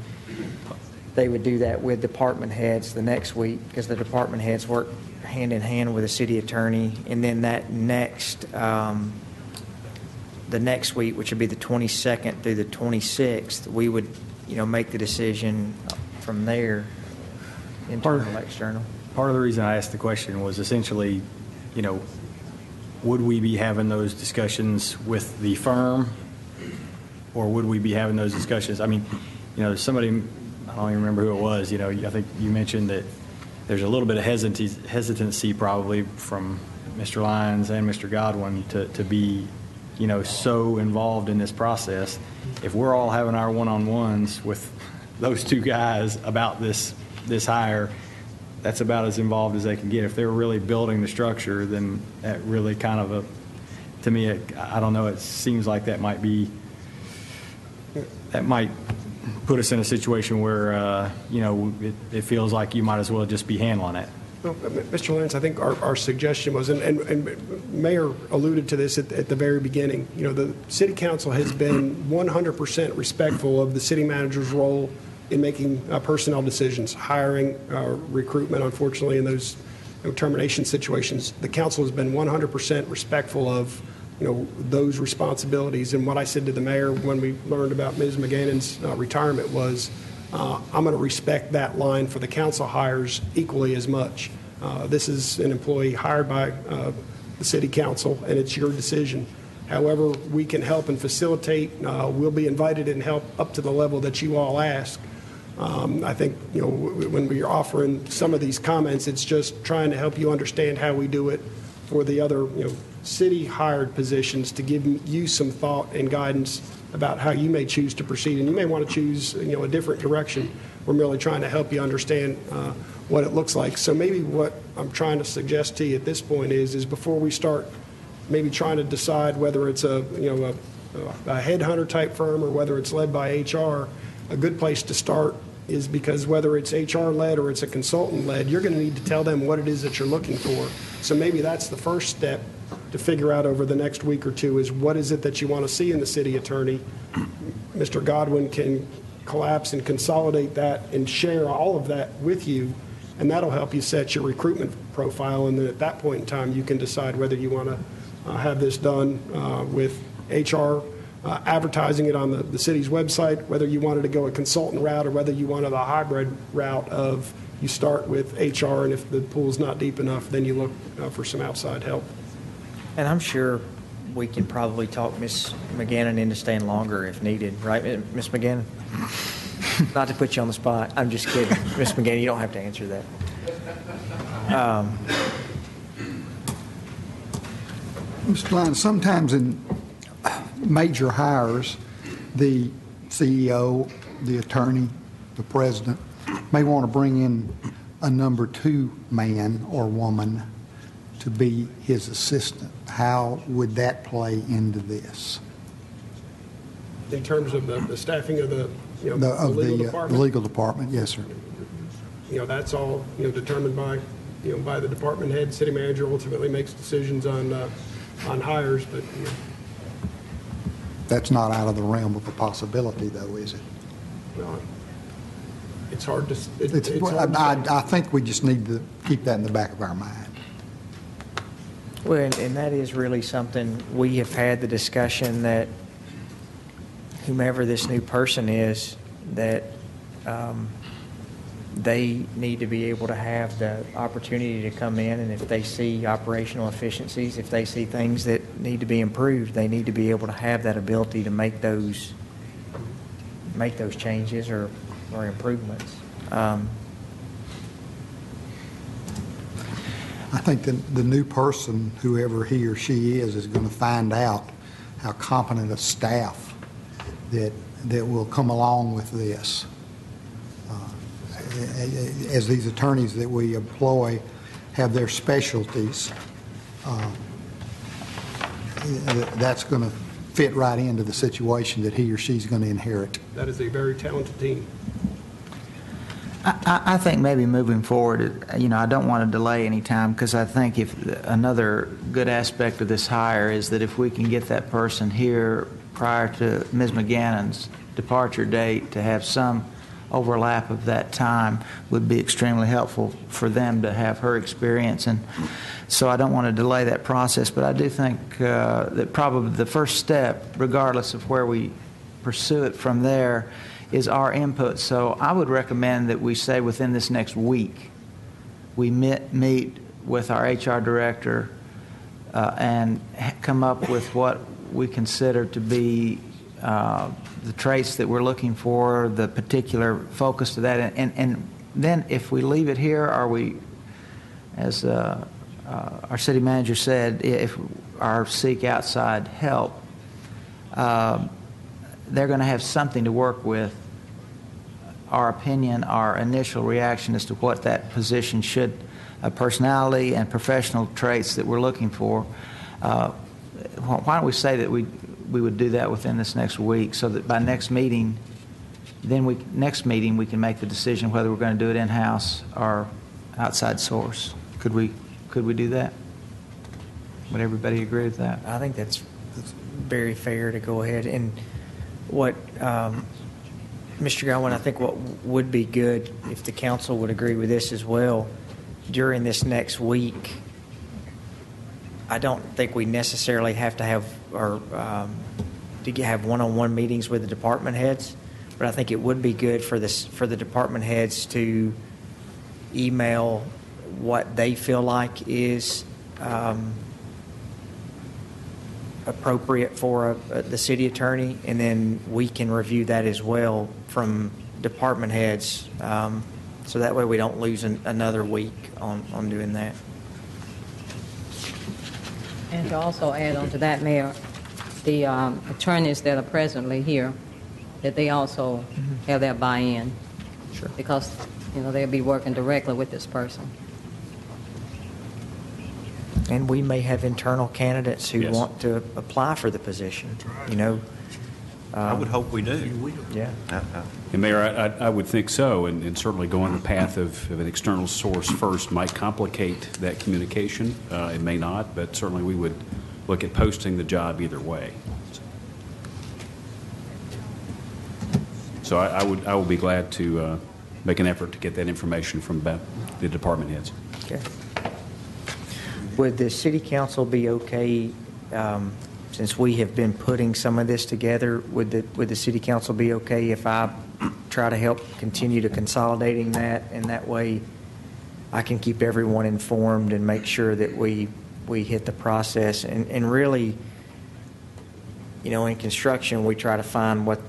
They would do that with department heads the next week, because the department heads work hand in hand with a city attorney. And then that next, the next week, which would be the 22nd through the 26th, we would, make the decision from there, internal, external. Part of the reason I asked the question was essentially, would we be having those discussions with the firm, or would we be having those discussions? I mean, somebody, I don't even remember who it was, I think you mentioned that there's a little bit of hesitancy probably from Mr. Lyons and Mr. Godwin to be, so involved in this process. If we're all having our one-on-ones with those two guys about this hire, that's about as involved as they can get. If they're really building the structure, then that really kind of to me, I don't know, it seems like that might put us in a situation where, it feels like you might as well just be handling it. Well, Mr. Lance, I think our suggestion was, and Mayor alluded to this at the very beginning, the City Council has been 100% respectful of the city manager's role in making personnel decisions, hiring, recruitment, unfortunately, and those termination situations, the council has been 100% respectful of those responsibilities. And what I said to the mayor when we learned about Ms. McGannon's retirement was, I'm going to respect that line for the council hires equally as much. This is an employee hired by the city council, and it's your decision. However, we can help and facilitate. We'll be invited and help up to the level that you all ask. I think when we're offering some of these comments, it's just trying to help you understand how we do it for the other city hired positions, to give you some thought and guidance about how you may choose to proceed, and you may want to choose a different direction. We're merely trying to help you understand what it looks like. So maybe what I'm trying to suggest to you at this point is before we start maybe trying to decide whether it's a headhunter type firm or whether it's led by HR, a good place to start is, because whether it's HR led or it's a consultant led, you're going to need to tell them what it is that you're looking for. So maybe that's the first step to figure out over the next week or two, is what is it that you want to see in the city attorney. Mr. Godwin can collapse and consolidate that and share all of that with you, and that'll help you set your recruitment profile. And then at that point in time, you can decide whether you want to have this done with HR, advertising it on the city's website, whether you wanted to go a consultant route or whether you wanted a hybrid route of you start with HR, and if the pool's not deep enough, then you look for some outside help. And I'm sure we can probably talk Ms. McGannon into staying longer if needed, right, Ms. McGannon? Not to put you on the spot. I'm just kidding. Ms. McGannon, you don't have to answer that. Mr. Lyons, sometimes in major hires, the CEO, the attorney, the president may want to bring in a number 2 man or woman to be his assistant. How would that play into this? In terms of the staffing of the legal department? The legal department, yes, sir. That's all determined by by the department head. City manager ultimately makes decisions on hires, but that's not out of the realm of a possibility, though, is it? Well, it's hard to. I think we just need to keep that in the back of our mind. Well, and that is really something we have had the discussion that whomever this new person is, that they need to be able to have the opportunity to come in, and if they see operational efficiencies, if they see things that need to be improved, they need to be able to have that ability to make those changes or improvements. I think the new person, whoever he or she is going to find out how competent a staff that will come along with this. As these attorneys that we employ have their specialties, that's going to fit right into the situation that he or she's going to inherit. That is a very talented team. I think maybe moving forward, I don't want to delay any time, because I think if another good aspect of this hire is that if we can get that person here prior to Ms. McGannon's departure date, to have some overlap of that time would be extremely helpful for them to have her experience. And so I don't want to delay that process, but I do think that probably the first step, regardless of where we pursue it from there, is our input. So I would recommend that we say within this next week, we meet with our HR director and come up with what we consider to be the traits that we're looking for, the particular focus to that. And then if we leave it here, are we, as our city manager said, if our seek outside help, they're going to have something to work with. Our opinion, our initial reaction as to what that position should, personality and professional traits that we're looking for. Why don't we say that we would do that within this next week, so that by next meeting, next meeting we can make the decision whether we're going to do it in-house or outside source. Could we do that? Would everybody agree with that? I think that's very fair to go ahead. And what, Mr. Godwin, I think what would be good, if the council would agree with this as well, during this next week, I don't think we necessarily have to have to have one-on-one meetings with the department heads, but I think it would be good for the department heads to email what they feel like is appropriate for the city attorney, and then we can review that as well from department heads, so that way we don't lose another week on doing that. And to also add on to that, Mayor, the attorneys that are presently here, that they also have their buy-in. Sure. Because, they'll be working directly with this person. And we may have internal candidates who Yes. want to apply for the position. I would hope we do. Yeah. And Mayor, I would think so, and certainly going the path of an external source first might complicate that communication. It may not, but certainly we would look at posting the job either way. So I will be glad to make an effort to get that information from the department heads. Okay. Would the city council be okay, since we have been putting some of this together, would the city council be okay if I try to help continue to consolidating that, and that way I can keep everyone informed and make sure that we hit the process? And really, in construction, we try to find what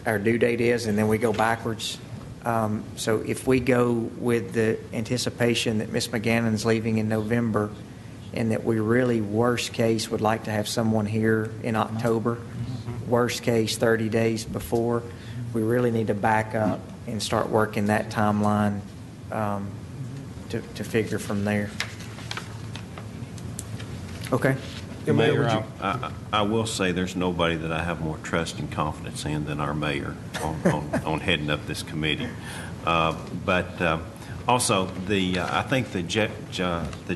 our due date is, and then we go backwards. So if we go with the anticipation that Ms. McGannon's leaving in November, and that we really, worst case, would like to have someone here in October, worst case 30 days before, we really need to back up and start working that timeline to figure from there. Okay. Mayor, I will say there's nobody that I have more trust and confidence in than our mayor on heading up this committee. But also, I think the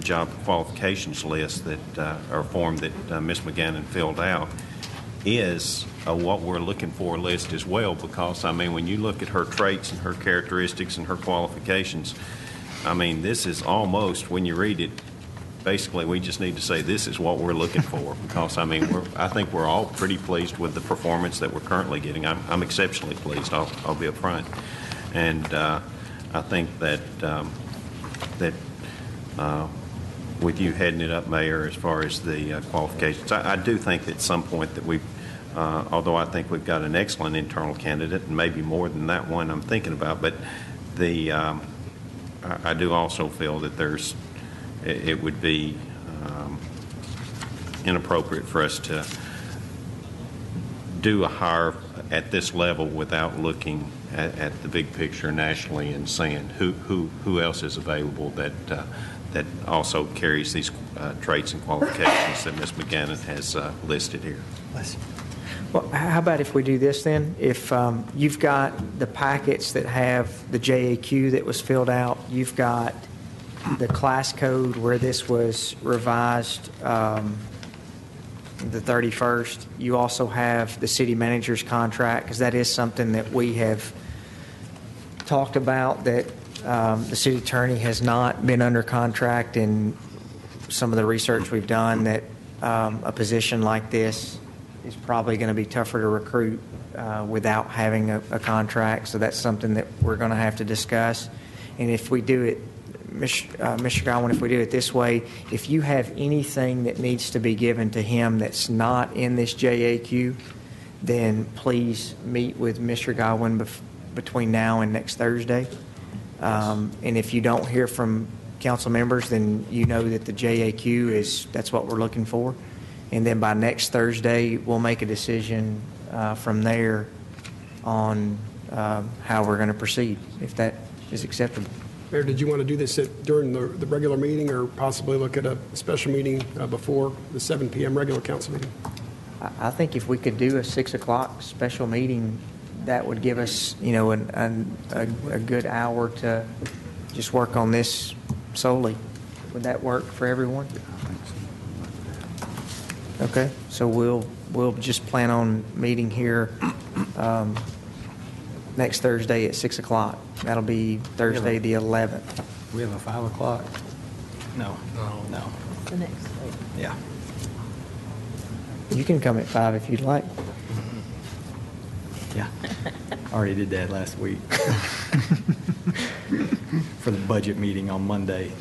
job qualifications list or form that Ms. McGannon filled out is what we're looking for list as well, because, when you look at her traits and her characteristics and her qualifications, this is almost, when you read it, basically we just need to say this is what we're looking for, because, I think we're all pretty pleased with the performance that we're currently getting. I'm exceptionally pleased, I'll be up front. And I think that with you heading it up, Mayor, as far as the qualifications, I do think that at some point that although I think we've got an excellent internal candidate, and maybe more than that one I'm thinking about, but I do also feel that it would be inappropriate for us to do a hire at this level without looking at the big picture nationally and saying who else is available that also carries these traits and qualifications that Ms. McGannon has listed here. Well, how about if we do this then? If you've got the packets that have the JAQ that was filled out, you've got the class code where this was revised the 31st. You also have the city manager's contract, because that is something that we have talked about, that the city attorney has not been under contract, and some of the research we've done that a position like this is probably going to be tougher to recruit without having a contract. So that's something that we're going to have to discuss. And if we do it, Mr. Godwin, if we do it this way, if you have anything that needs to be given to him that's not in this JAQ, then please meet with Mr. Godwin between now and next Thursday. And if you don't hear from council members, then you know that the JAQ that's what we're looking for. And then by next Thursday, we'll make a decision from there on how we're going to proceed, if that is acceptable. Mayor, did you want to do this during the regular meeting, or possibly look at a special meeting before the 7 p.m. regular council meeting? I think if we could do a 6 o'clock special meeting, that would give us, a good hour to just work on this solely. Would that work for everyone? Okay, so we'll just plan on meeting here next Thursday at 6 o'clock. That'll be Thursday the 11th. We have a 5 o'clock? No. No. The next. Yeah. You can come at 5 if you'd like. Yeah. Already did that last week. For the budget meeting on Monday.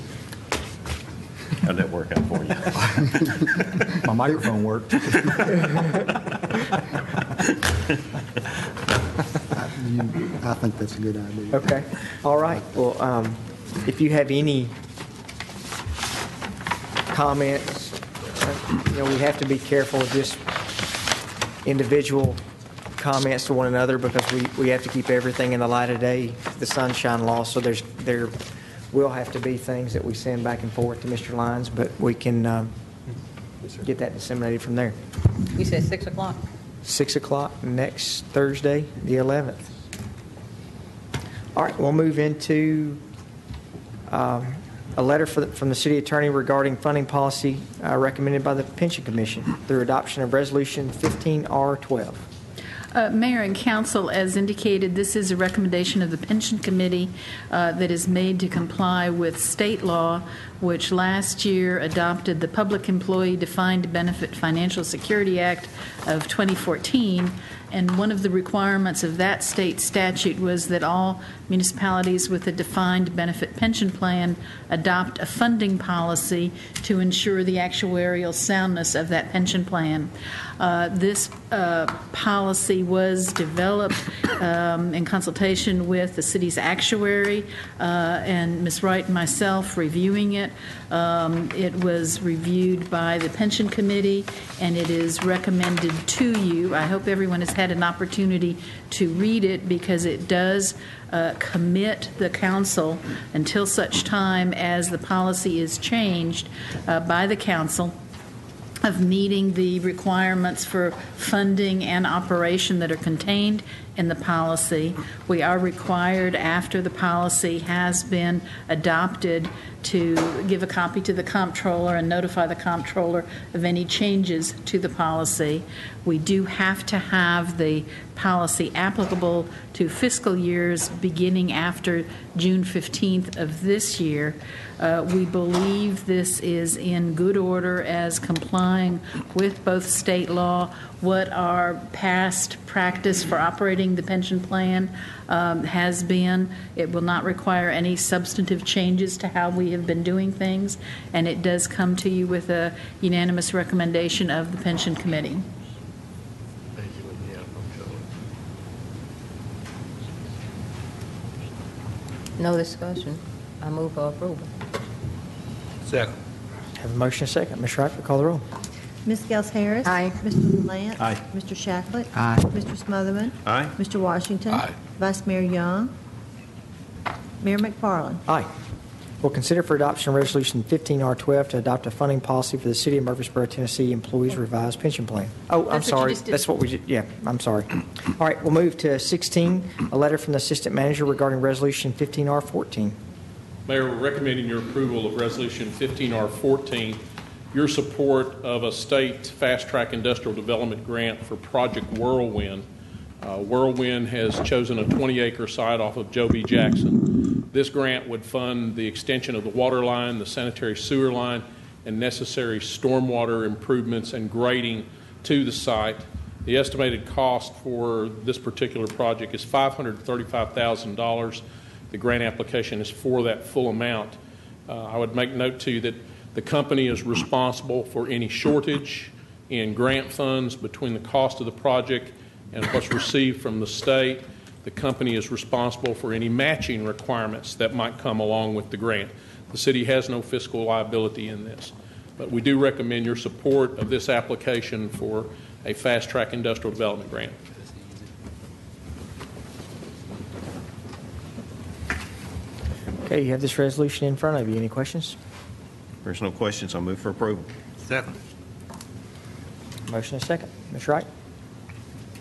How'd that work out for you? My microphone worked. I think that's a good idea. Okay. All right. Well, if you have any comments, we have to be careful of just individual comments to one another because we have to keep everything in the light of day, the sunshine law. So there will have to be things that we send back and forth to Mr. Lyons, but we can get that disseminated from there. You said 6 o'clock? 6 o'clock next Thursday, the 11th. All right, we'll move into a letter from the city attorney regarding funding policy recommended by the Pension Commission through adoption of Resolution 15R12. Mayor and Council, as indicated, this is a recommendation of the Pension Committee that is made to comply with state law, which last year adopted the Public Employee Defined Benefit Financial Security Act of 2014. And one of the requirements of that state statute was that all municipalities with a defined benefit pension plan adopt a funding policy to ensure the actuarial soundness of that pension plan. This policy was developed in consultation with the city's actuary and Ms. Wright and myself reviewing it. It was reviewed by the Pension Committee, and it is recommended to you. I hope everyone has had an opportunity to read it because it does commit the council until such time as the policy is changed by the council of meeting the requirements for funding and operation that are contained in the policy. We are required, after the policy has been adopted, to give a copy to the comptroller and notify the comptroller of any changes to the policy. We do have to have the policy applicable to fiscal years beginning after June 15th of this year. We believe this is in good order as complying with both state law, what our past practice for operating the pension plan has been. It will not require any substantive changes to how we have been doing things, and it does come to you with a unanimous recommendation of the Pension Committee. No discussion. I move for approval. Second. Have a motion and a second. Ms. Wright, call the roll. Ms. Gels Harris. Aye. Mr. Lance. Aye. Mr. Shacklet. Aye. Mr. Smotherman. Aye. Mr. Washington. Aye. Vice Mayor Young. Mayor McFarland. Aye. We'll consider for adoption Resolution 15R12 to adopt a funding policy for the City of Murfreesboro, Tennessee Employees Revised Pension Plan. Oh, I'm That's what you sorry. just did. That's what we did. Yeah, I'm sorry. All right, we'll move to 16, a letter from the Assistant Manager regarding Resolution 15R14. Mayor, we're recommending your approval of Resolution 15R14, your support of a state fast-track industrial development grant for Project Whirlwind. Whirlwind has chosen a 20-acre site off of Joe B. Jackson. This grant would fund the extension of the water line, the sanitary sewer line, and necessary stormwater improvements and grading to the site. The estimated cost for this particular project is $535,000. The grant application is for that full amount. I would make note, too, that the company is responsible for any shortage in grant funds between the cost of the project and what's received from the state. The company is responsible for any matching requirements that might come along with the grant. The city has no fiscal liability in this. But we do recommend your support of this application for a fast-track industrial development grant. Okay, you have this resolution in front of you. Any questions? If there's no questions, I'll move for approval. Second. Motion and a second. Ms. Wright?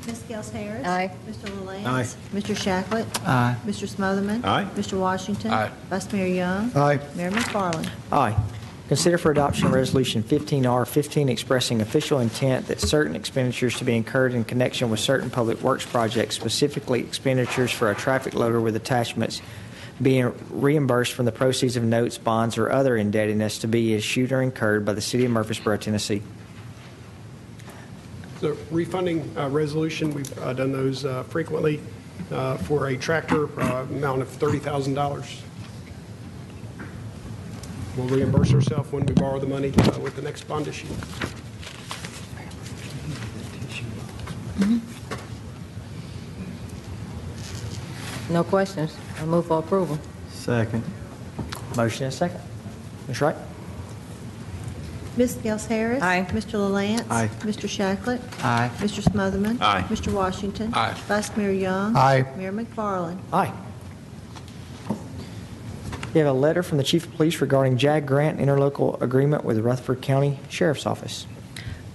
Ms. Gels Harris. Aye. Mr. LaLance. Aye. Mr. Shacklet. Aye. Mr. Smotherman. Aye. Mr. Washington. Aye. Vice Mayor Young. Aye. Mayor McFarland. Aye. Consider for adoption Resolution 15R15 expressing official intent that certain expenditures to be incurred in connection with certain public works projects, specifically expenditures for a traffic loader with attachments, being reimbursed from the proceeds of notes, bonds, or other indebtedness to be issued or incurred by the City of Murfreesboro, Tennessee. The refunding resolution, we've done those frequently for a tractor amount of $30,000. We'll reimburse ourselves when we borrow the money with the next bond issue. No questions. I move for approval. Second. Motion and a second. Ms. Wright? Ms. Gels Harris. Aye. Mr. LaLance. Aye. Mr. Shacklet. Aye. Mr. Smotherman. Aye. Mr. Washington. Aye. Vice Mayor Young. Aye. Mayor McFarland. Aye. We have a letter from the Chief of Police regarding JAG grant interlocal agreement with the Rutherford County Sheriff's Office.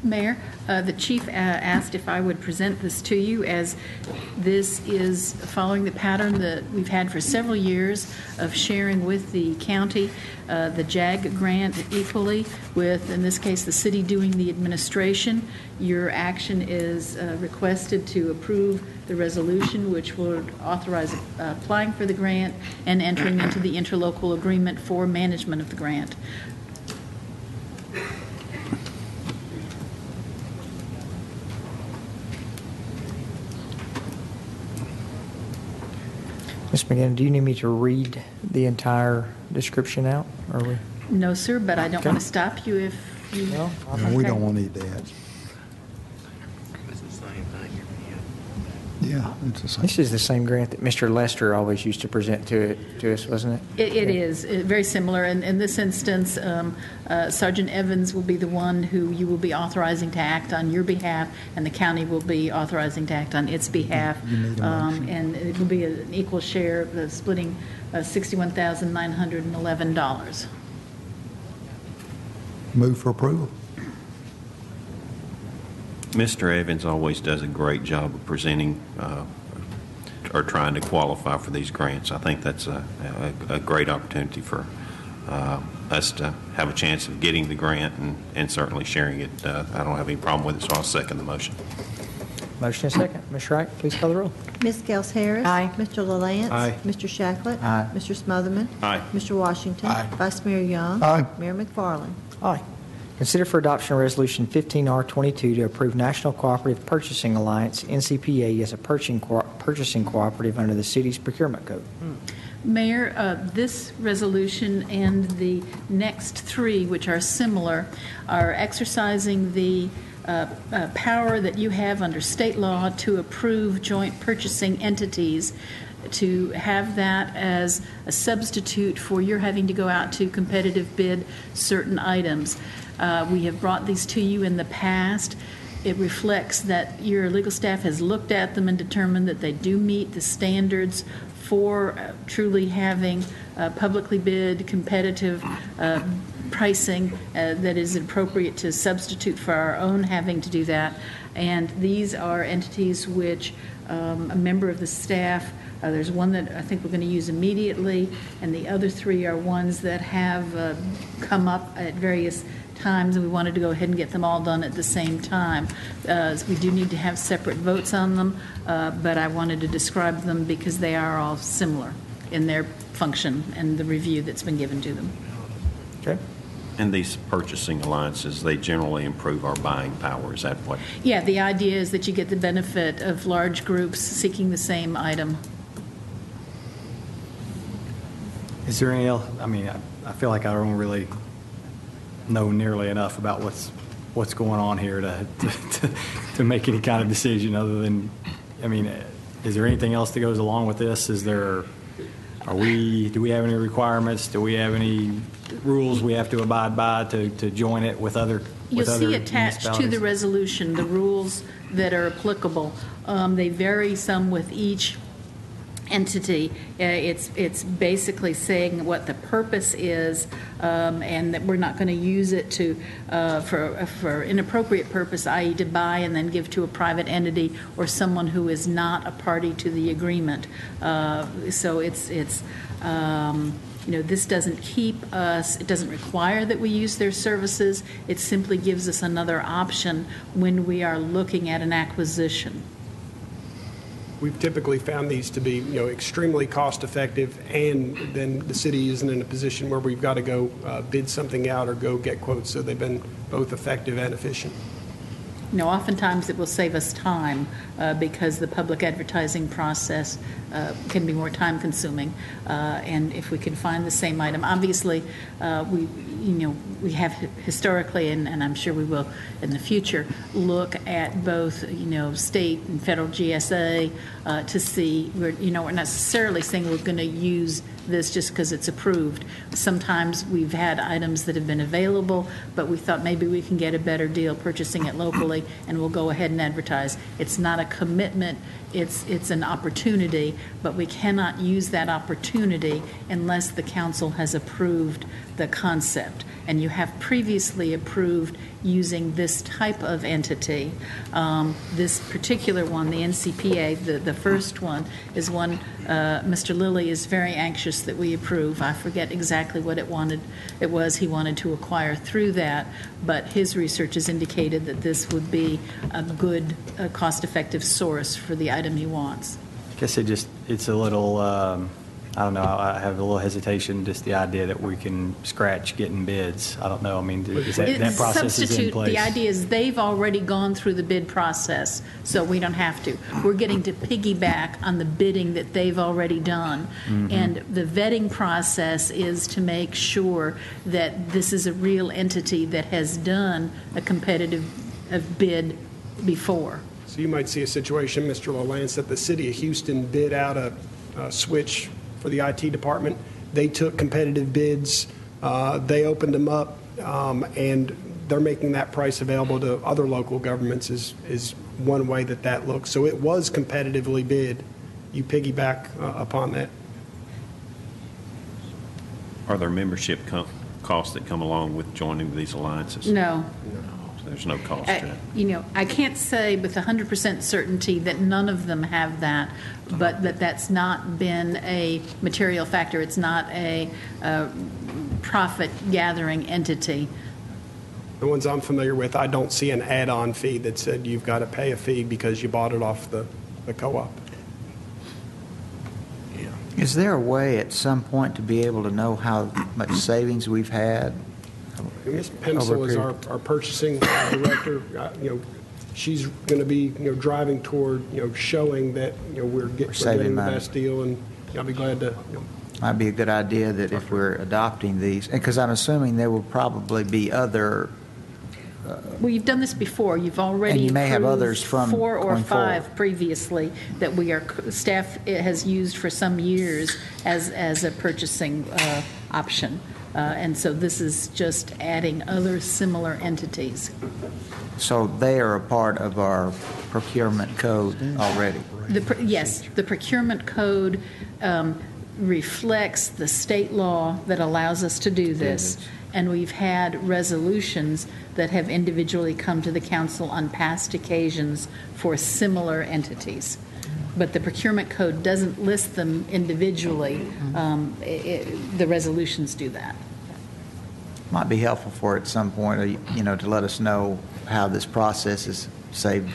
Mayor, the chief asked if I would present this to you, as this is following the pattern that we've had for several years of sharing with the county the JAG grant equally, with, in this case, the city doing the administration. Your action is requested to approve the resolution, which would authorize applying for the grant and entering into the interlocal agreement for management of the grant. Ms. McGinn, do you need me to read the entire description out? Or we? No, sir, but I don't Okay. want to stop you if you... No, We don't want to need that. It's the same thing. Yeah, it's the same. This is the same grant that Mr. Lester always used to present to us, wasn't it? It is very similar. In this instance, Sergeant Evans will be the one who you will be authorizing to act on your behalf, and the county will be authorizing to act on its behalf. And it will be an equal share, splitting $61,911. Move for approval. Mr. Evans always does a great job of presenting or trying to qualify for these grants. I think that's a great opportunity for us to have a chance of getting the grant and certainly sharing it. I don't have any problem with it, so I'll second the motion. Motion and second. Ms. Wright, please call the roll. Ms. Gels Harris. Aye. Mr. LaLance. Aye. Mr. Shacklet. Aye. Mr. Smotherman. Aye. Mr. Washington. Aye. Vice Mayor Young. Aye. Mayor McFarland. Aye. Consider for adoption Resolution 15R22 to approve National Cooperative Purchasing Alliance, NCPA, as a purchasing cooperative under the city's procurement code. Mayor, this resolution and the next three, which are similar, are exercising the power that you have under state law to approve joint purchasing entities, to have that as a substitute for your having to go out to competitive bid certain items. We have brought these to you in the past. It reflects that your legal staff has looked at them and determined that they do meet the standards for truly having publicly bid, competitive pricing that is appropriate to substitute for our own having to do that. And these are entities which a member of the staff, there's one that I think we're going to use immediately, and the other three are ones that have come up at various times, and we wanted to go ahead and get them all done at the same time. We do need to have separate votes on them, but I wanted to describe them because they are all similar in their function and the review that's been given to them. Okay. And these purchasing alliances, they generally improve our buying power. Is that what? Yeah, the idea is that you get the benefit of large groups seeking the same item. Is there any else? I mean, I feel like I don't really know nearly enough about what's going on here to make any kind of decision other than, I mean, is there anything else that goes along with this? Do we have any requirements? Do we have any rules we have to abide by to join it with other You'll see attached to the municipalities? resolution the rules that are applicable. They vary some with each entity. It's basically saying what the purpose is, and that we're not going to use it to for inappropriate purpose, i.e. to buy and then give to a private entity or someone who is not a party to the agreement. So it's this doesn't keep us, it doesn't require that we use their services. It simply gives us another option when we are looking at an acquisition. we've typically found these to be, extremely cost-effective, and then the city isn't in a position where we've got to go bid something out or go get quotes, so they've been both effective and efficient. Oftentimes it will save us time because the public advertising process can be more time-consuming. And if we can find the same item, obviously, we have historically, and I'm sure we will in the future, look at both, state and federal GSA to see. We're not necessarily saying we're going to use this just because it's approved. Sometimes we've had items that have been available, but we thought maybe we can get a better deal purchasing it locally, and we'll go ahead and advertise. It's not a commitment, it's an opportunity, but we cannot use that opportunity unless the council has approved the concept. And you have previously approved using this type of entity. This particular one, the NCPA, the first one, is one Mr. Lilly is very anxious that we approve. I forget exactly what it was he wanted to acquire through that, but his research has indicated that this would be a good, cost-effective source for the item he wants. I guess it's a little, I don't know, I have a little hesitation, just the idea that we can scratch getting bids. I don't know, I mean, that process is in place. The idea is they've already gone through the bid process, so we don't have to. We're getting to piggyback on the bidding that they've already done. Mm-hmm. And the vetting process is to make sure that this is a real entity that has done a competitive bid before. So you might see a situation, Mr. LaLance, that the city of Houston bid out a switch for the IT department. They took competitive bids, they opened them up, and they're making that price available to other local governments is one way that looks. So it was competitively bid. You piggyback upon that. Are there membership costs that come along with joining these alliances? No. There's no cost to it. I can't say with 100% certainty that none of them have that, but that's not been a material factor. It's not a profit-gathering entity. The ones I'm familiar with, I don't see an add-on fee that said you've got to pay a fee because you bought it off the co-op. Yeah. Is there a way at some point to be able to know how much savings we've had? Ms. Pemsel is our purchasing director. She's going to be driving toward showing that we're getting the best deal, and I'll be glad to. Might be a good idea that if we're adopting these, because I'm assuming there will probably be other. Well, you've done this before. You've already and you may have others from 4 or 5 forward. Previously that staff has used for some years as a purchasing option. And so this is just adding other similar entities. So they are a part of our procurement code already? Yes, the procurement code reflects the state law that allows us to do this. And we've had resolutions that have individually come to the council on past occasions for similar entities. But the procurement code doesn't list them individually. The resolutions do that. Might be helpful for at some point, to let us know how this process has saved,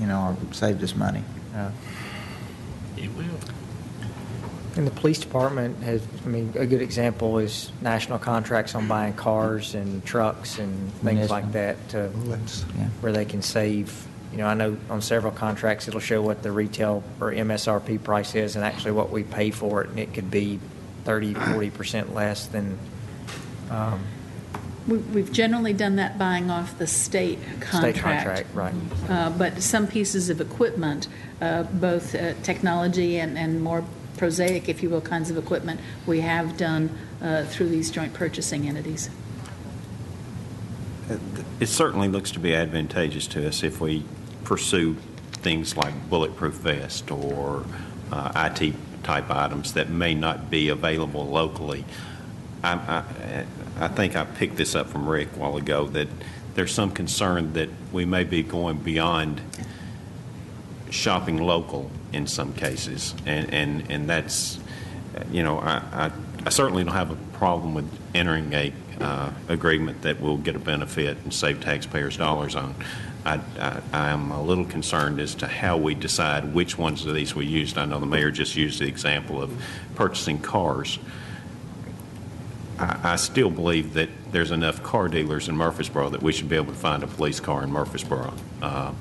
or saved us money. It will. And the police department has, a good example is national contracts on buying cars and trucks and things like that where they can save. I know on several contracts it'll show what the retail or MSRP price is and actually what we pay for it, and it could be 30-40% less than. We've generally done that buying off the state contract. State contract, right. But some pieces of equipment, both technology and more prosaic, if you will, kinds of equipment, we have done through these joint purchasing entities. It certainly looks to be advantageous to us if we pursue things like bulletproof vest or IT type items that may not be available locally. I think I picked this up from Rick a while ago that there's some concern that we may be going beyond shopping local in some cases, and that's, I certainly don't have a problem with entering a agreement that will get a benefit and save taxpayers dollars on. I am a little concerned as to how we decide which ones of these we used. I know the mayor just used the example of purchasing cars. I still believe that there's enough car dealers in Murfreesboro that we should be able to find a police car in Murfreesboro. Well,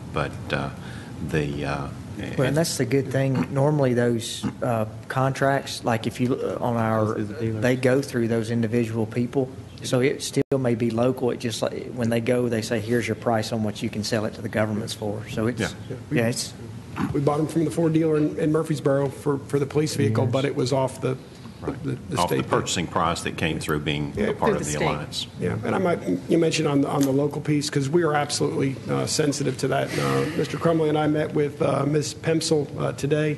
and that's the good thing. Normally, those contracts, like if you they go through those individual people. So it still may be local. It just like when they go, they say, "Here's your price on what you can sell it to the governments for." So it's it's. We bought them from the Ford dealer in Murfreesboro for the police vehicle, but it was off the off state the purchasing price that came through being a part of the alliance. Yeah, and you mentioned on the local piece, because we are absolutely sensitive to that. Mr. Crumley and I met with Ms. Pemsel today.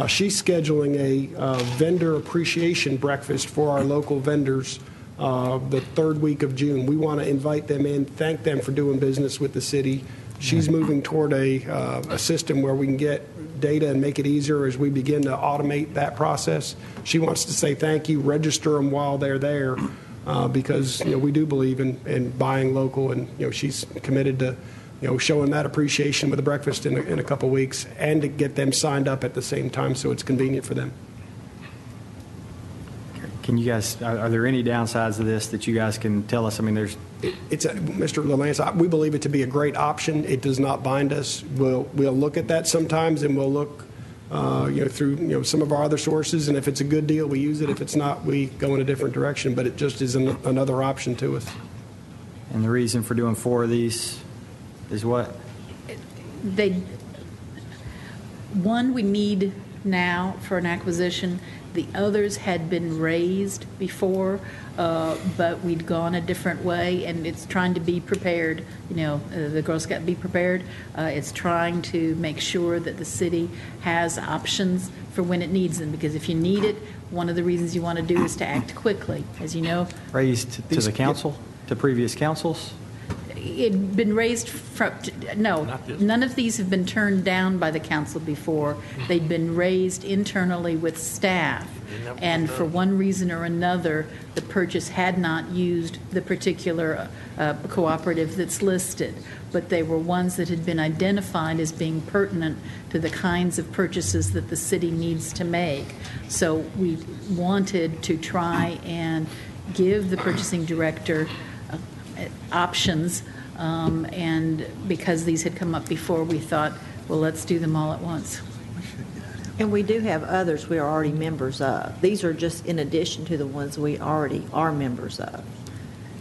She's scheduling a vendor appreciation breakfast for our local vendors the third week of June. We want to invite them in, thank them for doing business with the city. She's moving toward a system where we can get data and make it easier as we begin to automate that process. She wants to say thank you, register them while they're there, because we do believe in buying local, and she's committed to showing that appreciation with a breakfast in a couple weeks, and to get them signed up at the same time so it's convenient for them. Can you guys, are there any downsides of this that you guys can tell us? I mean, Mr. LaLance, we believe it to be a great option. It does not bind us. We'll look at that sometimes, and we'll look through some of our other sources, and if it's a good deal, we use it. If it's not, we go in a different direction, but it just is another option to us. And the reason for doing 4 of these is what? One we need now for an acquisition. The others had been raised before, but we'd gone a different way, and it's trying to be prepared. The Girl Scout Be Prepared. It's trying to make sure that the city has options for when it needs them, because if you need it, one of the reasons you want to do is to act quickly, as you know. Raised to the council, to previous councils? It'd been raised from, no, none of these have been turned down by the council before. They'd been raised internally with staff, and for one reason or another, the purchase had not used the particular cooperative that's listed, but they were ones that had been identified as being pertinent to the kinds of purchases that the city needs to make. So we wanted to try and give the purchasing director options, and because these had come up before, we thought, well, let's do them all at once. And we do have others we are already members of. These are just in addition to the ones we already are members of.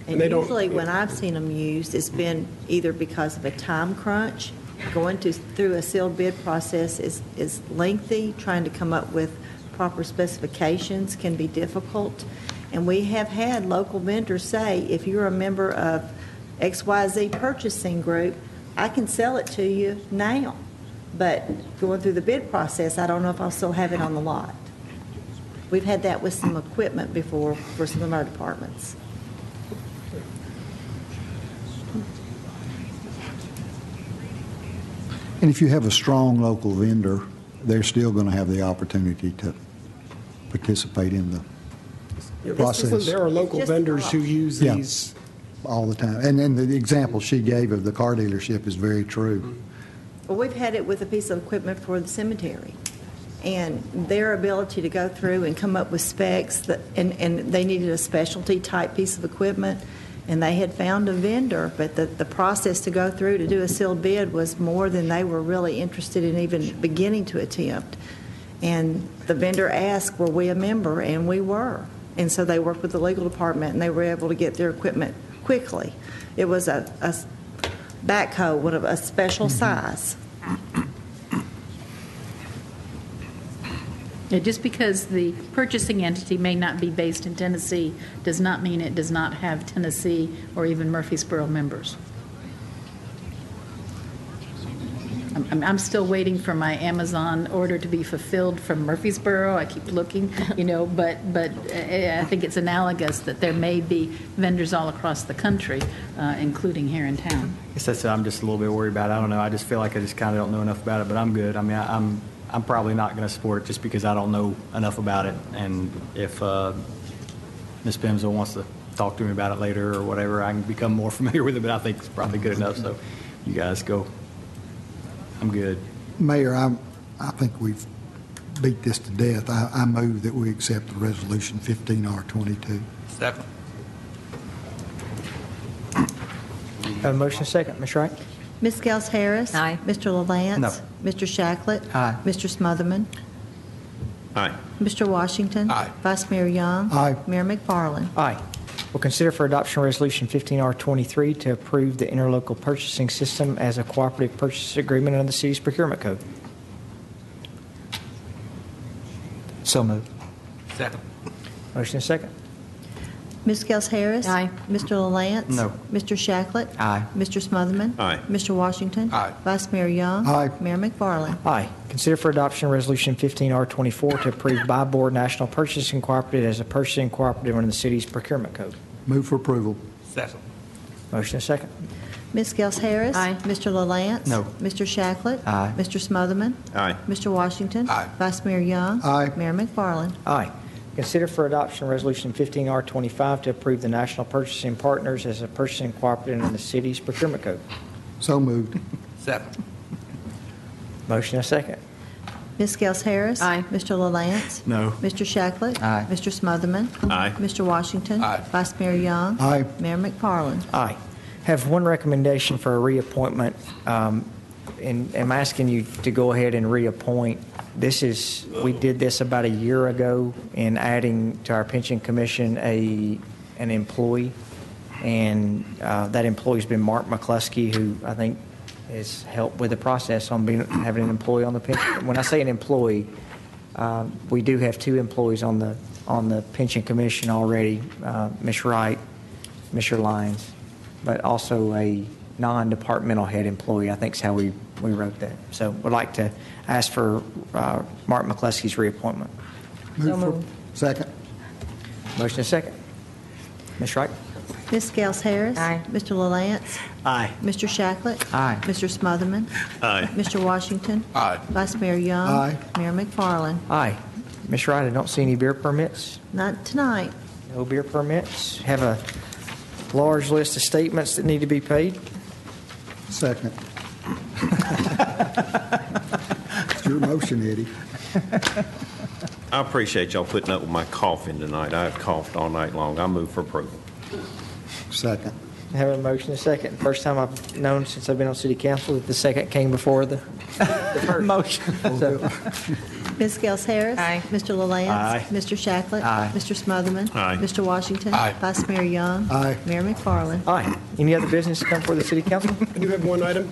And usually when I've seen them used, it's been either because of a time crunch. Going through a sealed bid process is lengthy. Trying to come up with proper specifications can be difficult. And we have had local vendors say, if you're a member of XYZ purchasing group, I can sell it to you now. But going through the bid process, I don't know if I'll still have it on the lot. We've had that with some equipment before for some of our departments. And if you have a strong local vendor, they're still going to have the opportunity to participate in the process. There are local vendors who use these all the time. And the example she gave of the car dealership is very true. Well, we've had it with a piece of equipment for the cemetery. And their ability to go through and come up with specs, and they needed a specialty type piece of equipment, and they had found a vendor, but the process to go through to do a sealed bid was more than they were really interested in even beginning to attempt. And the vendor asked, were we a member? And we were. And so they worked with the legal department, and they were able to get their equipment quickly. It was a backhoe, one of a special size. Yeah, just because the purchasing entity may not be based in Tennessee does not mean it does not have Tennessee or even Murfreesboro members. I'm still waiting for my Amazon order to be fulfilled from Murfreesboro. I keep looking, but I think it's analogous that there may be vendors all across the country, including here in town. I guess that's what I'm just a little bit worried about. I don't know. I just feel like I just kind of don't know enough about it, but I'm good. I mean, I'm probably not going to support it just because I don't know enough about it. And if Ms. Pemsel wants to talk to me about it later or whatever, I can become more familiar with it, but I think it's probably good enough. So You guys go. I'm good. Mayor, I think we've beat this to death. I move that we accept the resolution 15R22. Second. Have a motion second. Ms. Wright? Ms. Gels Harris. Aye. Mr. LaLance. No. Mr. Shacklet. Aye. Mr. Smotherman. Aye. Mr. Washington. Aye. Vice Mayor Young. Aye. Mayor McFarland. Aye. We'll consider for adoption Resolution 15R23 to approve the interlocal purchasing system as a cooperative purchase agreement under the city's procurement code. So moved. Second. Motion is second. Ms. Gels Harris. Aye. Mr. LaLance. No. Mr. Shacklet. Aye. Mr. Smotherman. Aye. Mr. Washington. Aye. Vice Mayor Young. Aye. Mayor McFarland. Aye. Consider for adoption Resolution 15R24 to approve Buy Board National Purchasing Cooperative as a purchasing cooperative under the city's procurement code. Move for approval. Second. Motion is second. Ms. Gels Harris. Aye. Mr. LaLance. No. Mr. Shacklet. Aye. Mr. Smotherman. Aye. Mr. Washington. Aye. Vice Mayor Young. Aye. Mayor McFarland. Aye. Consider for adoption Resolution 15R25 to approve the National Purchasing Partners as a purchasing cooperative under the city's procurement code. So moved. Second. Motion is second. Ms. Gels Harris. Aye. Mr. LaLance. No. Mr. Shacklet. Aye. Mr. Smotherman. Aye. Mr. Washington. Aye. Vice Mayor Young. Aye. Mayor McFarland. Aye. Have one recommendation for a reappointment, and I'm asking you to go ahead and reappoint. We did this about a year ago in adding to our pension commission an employee, and that employee's been Mark McCluskey, who I think has helped with the process on having an employee on the pension. When I say an employee, we do have two employees on the pension commission already, Ms. Wright, Mr. Lyons, but also a non-departmental head employee, I think is how we wrote that. So we'd like to ask for Mark McCluskey's reappointment. Move for second. Motion is second. Ms. Wright? Ms. Gels Harris. Aye. Mr. LaLance. Aye. Mr. Shacklet. Aye. Mr. Smotherman. Aye. Mr. Washington. Aye. Vice Mayor Young. Aye. Mayor McFarland. Aye. Ms. Wright, I don't see any beer permits. Not tonight. No beer permits. Have a large list of statements that need to be paid. Second. It's your motion, Eddie. I appreciate y'all putting up with my coughing tonight. I've coughed all night long. I move for approval. Second. Have a motion and a second. First time I've known since I've been on city council that the second came before the first. Motion. So, Ms. Gels Harris. Aye. Mr. LaLance. Aye. Mr. Shacklet. Aye. Mr. Smotherman. Aye. Mr. Washington. Aye. Vice Mayor Young. Aye. Mayor McFarland. aye. Any other business to come before the city council? I do have one item.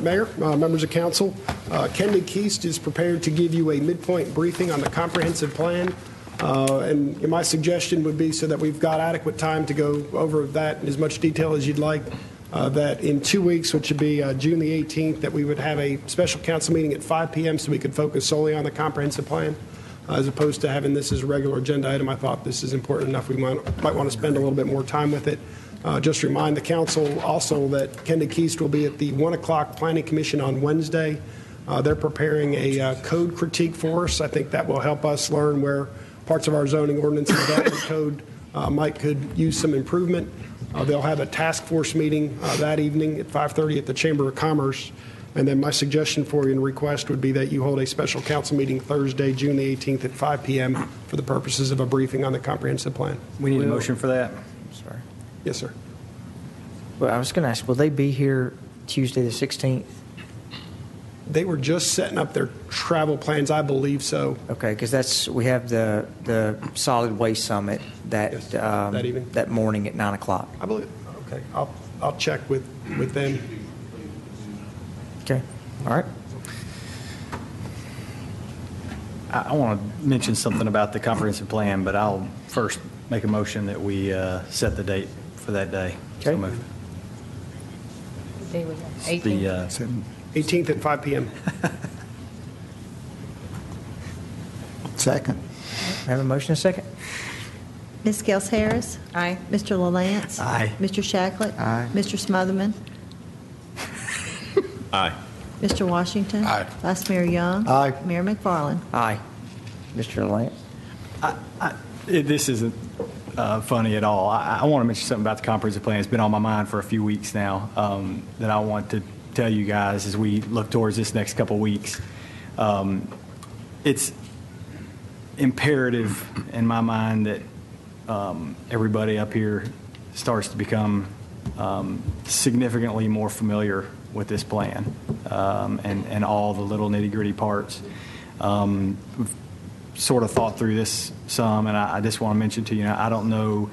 Mayor, members of council, Kendi Keast is prepared to give you a midpoint briefing on the comprehensive plan. And my suggestion would be, so that we've got adequate time to go over that in as much detail as you'd like, that in 2 weeks, which would be June the 18th, that we would have a special council meeting at 5 p.m. so we could focus solely on the comprehensive plan, as opposed to having this as a regular agenda item. I thought this is important enough. We might want to spend a little bit more time with it. Just remind the council also that Kendi Keast will be at the 1 o'clock Planning Commission on Wednesday. They're preparing a code critique for us. I think that will help us learn where parts of our zoning ordinance and development code could use some improvement. They'll have a task force meeting that evening at 5:30 at the Chamber of Commerce. And then my suggestion for you and request would be that you hold a special council meeting Thursday, June the 18th at 5 p.m. for the purposes of a briefing on the comprehensive plan. We need a motion for that. Sorry. Yes, sir. Well, I was going to ask, will they be here Tuesday the 16th? They were just setting up their travel plans, I believe so. Okay, because we have the solid waste summit that evening. that morning at 9 o'clock. I believe. Okay, I'll check with them. Okay, all right. I want to mention something about the comprehensive plan, but I'll first make a motion that we set the date for that day. Okay. So moved. Day we have? The 18th at 5 p.m. Second. Have a motion and a second. Ms. Gels Harris. Aye. Mr. LaLance. Aye. Mr. Shacklet. Aye. Mr. Smotherman. Aye. Mr. Washington. Aye. Vice Mayor Young. Aye. Mayor McFarland. Aye. Mr. Lance? This isn't funny at all. I want to mention something about the comprehensive plan. It's been on my mind for a few weeks now that I want to tell you guys as we look towards this next couple weeks. It's imperative in my mind that everybody up here starts to become significantly more familiar with this plan and all the little nitty-gritty parts. We've sort of thought through this some, and I just want to mention to you, I don't know,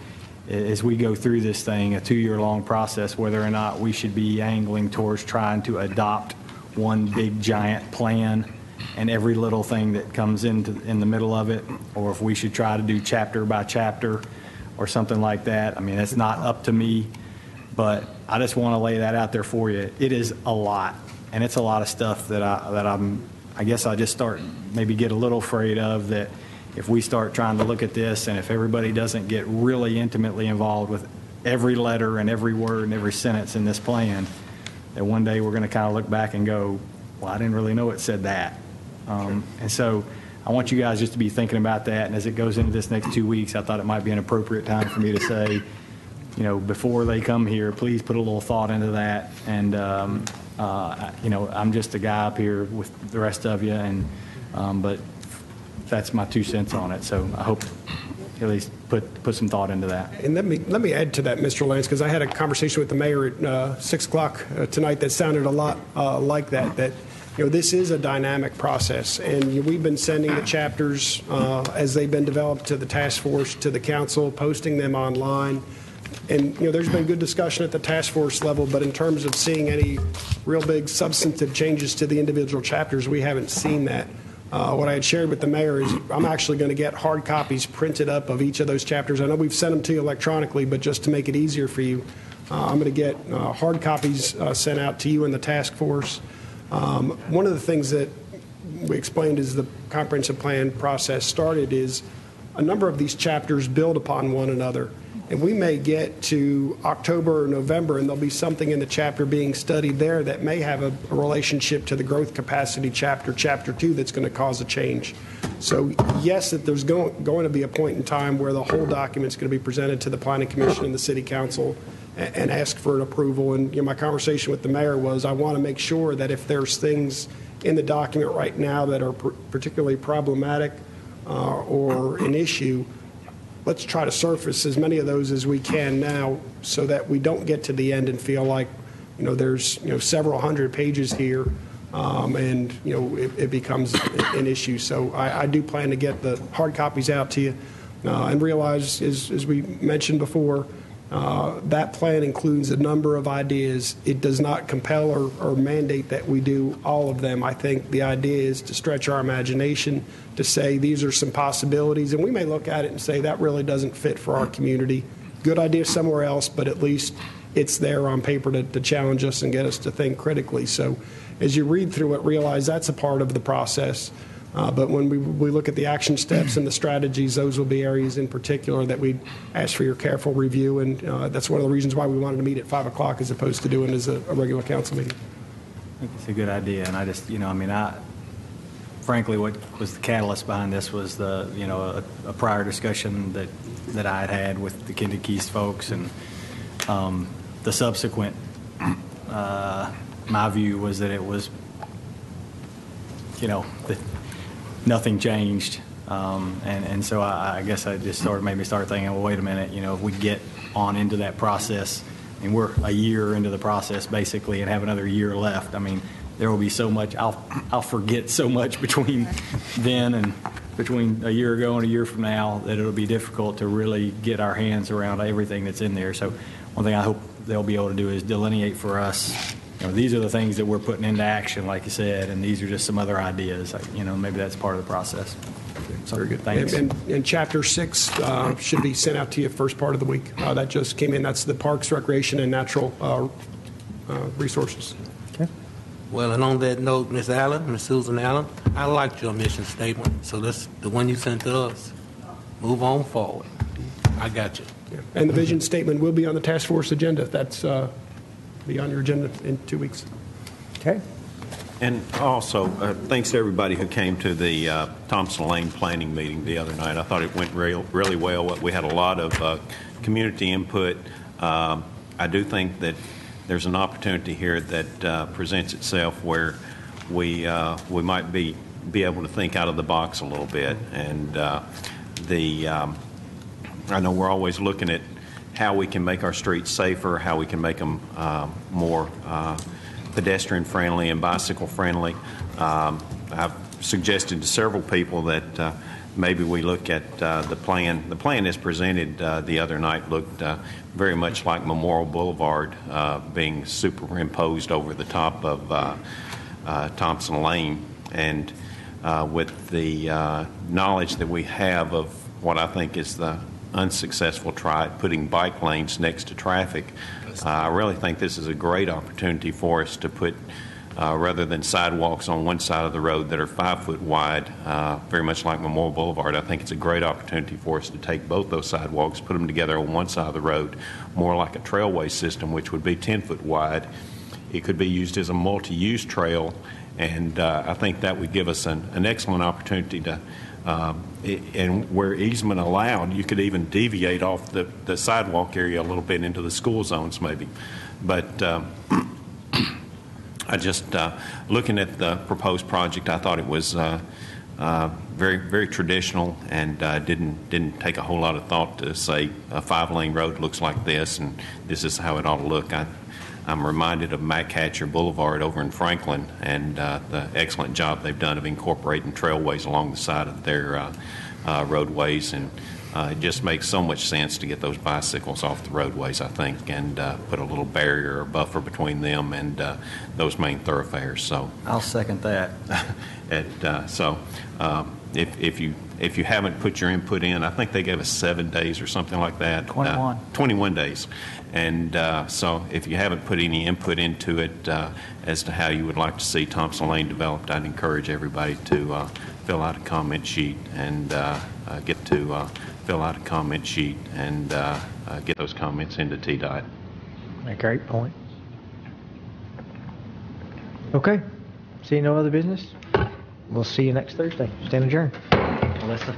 as we go through this thing, a 2-year-long process, whether or not we should be angling towards trying to adopt one big giant plan and every little thing that comes in the middle of it, or if we should try to do chapter by chapter or something like that. I mean, it's not up to me, but I just want to lay that out there for you. It is a lot, and it's a lot of stuff that I guess I just maybe get a little afraid of, that if we start trying to look at this and if everybody doesn't get really intimately involved with every letter and every word and every sentence in this plan, that one day we're going to kind of look back and go, well, I didn't really know it said that. And so I want you guys just to be thinking about that. And as it goes into this next 2 weeks, I thought it might be an appropriate time for me to say, before they come here, please put a little thought into that. And, I'm just a guy up here with the rest of you, but that's my 2 cents on it. So I hope at least put some thought into that. And let me add to that, Mr. Lance, because I had a conversation with the mayor at 6 o'clock tonight that sounded a lot like that this is a dynamic process, and we've been sending the chapters as they've been developed to the task force, to the council, posting them online. And, there's been good discussion at the task force level, but in terms of seeing any real big substantive changes to the individual chapters, we haven't seen that. What I had shared with the mayor is I'm actually going to get hard copies printed up of each of those chapters. I know we've sent them to you electronically, but just to make it easier for you, I'm going to get hard copies sent out to you and the task force. One of the things that we explained as the comprehensive plan process started is a number of these chapters build upon one another. And we may get to October or November, and there'll be something in the chapter being studied there that may have a relationship to the growth capacity chapter 2, that's going to cause a change. So, yes, that there's going to be a point in time where the whole document's going to be presented to the Planning Commission and the City Council and ask for an approval. And my conversation with the mayor was I want to make sure that if there's things in the document right now that are particularly problematic or an issue, let's try to surface as many of those as we can now so that we don't get to the end and feel like, there's, several hundred pages here and, it becomes an issue. So I do plan to get the hard copies out to you and realize, as we mentioned before, that plan includes a number of ideas. It does not compel or mandate that we do all of them. I think the idea is to stretch our imagination, to say these are some possibilities, and we may look at it and say that really doesn't fit for our community. Good idea somewhere else, but at least it's there on paper to challenge us and get us to think critically. So as you read through it, realize that's a part of the process. But when we look at the action steps and the strategies, those will be areas in particular that we ask for your careful review. And that's one of the reasons why we wanted to meet at 5 o'clock as opposed to doing it as a regular council meeting. I think it's a good idea. And I just, frankly, what was the catalyst behind this was a prior discussion that I had with the Kinder Keys folks, and the subsequent, my view was that it was, that nothing changed, and so I guess I just made me start thinking, well, wait a minute, if we get on into that process, and we're a year into the process basically, and have another year left. I mean, there will be so much. I'll forget so much between then and between a year ago and a year from now that it'll be difficult to really get our hands around everything that's in there. So one thing I hope they'll be able to do is delineate for us, these are the things that we're putting into action, like you said, and these are just some other ideas. Maybe that's part of the process. So, very good. Thanks. And Chapter 6 should be sent out to you first part of the week. That just came in. That's the Parks, Recreation, and Natural Resources. Okay. Well, and on that note, Ms. Allen, Ms. Susan Allen, I liked your mission statement. So that's the one you sent to us. Move on forward. I got you. Yeah. And the vision statement will be on the task force agenda. That's be on your agenda in 2 weeks. Okay. And also, thanks to everybody who came to the Thompson Lane planning meeting the other night. I thought it went really well. We had a lot of community input. I do think that there's an opportunity here that presents itself where we might be able to think out of the box a little bit. And I know we're always looking at how we can make our streets safer, how we can make them more pedestrian friendly and bicycle friendly. I've suggested to several people that maybe we look at the plan. The plan as presented the other night looked very much like Memorial Boulevard being superimposed over the top of Thompson Lane. And with the knowledge that we have of what I think is the unsuccessful try at putting bike lanes next to traffic, I really think this is a great opportunity for us to put, rather than sidewalks on one side of the road that are 5 foot wide, very much like Memorial Boulevard, I think it's a great opportunity for us to take both those sidewalks, put them together on one side of the road, more like a trailway system, which would be 10 foot wide. It could be used as a multi-use trail, and I think that would give us an excellent opportunity to, and where easement allowed, you could even deviate off the sidewalk area a little bit into the school zones maybe. But I just, looking at the proposed project, I thought it was very, very traditional and didn't take a whole lot of thought to say a 5-lane road looks like this and this is how it ought to look. I'm reminded of Mac Hatcher Boulevard over in Franklin and the excellent job they've done of incorporating trailways along the side of their roadways, and it just makes so much sense to get those bicycles off the roadways, I think, and put a little barrier or buffer between them and those main thoroughfares. So I'll second that. If you haven't put your input in, I think they gave us 7 days or something like that. 21 days. And so if you haven't put any input into it as to how you would like to see Thompson Lane developed, I'd encourage everybody to fill out a comment sheet and get those comments into TDOT. A great point. Okay. See no other business? We'll see you next Thursday. Stand adjourned. Melissa?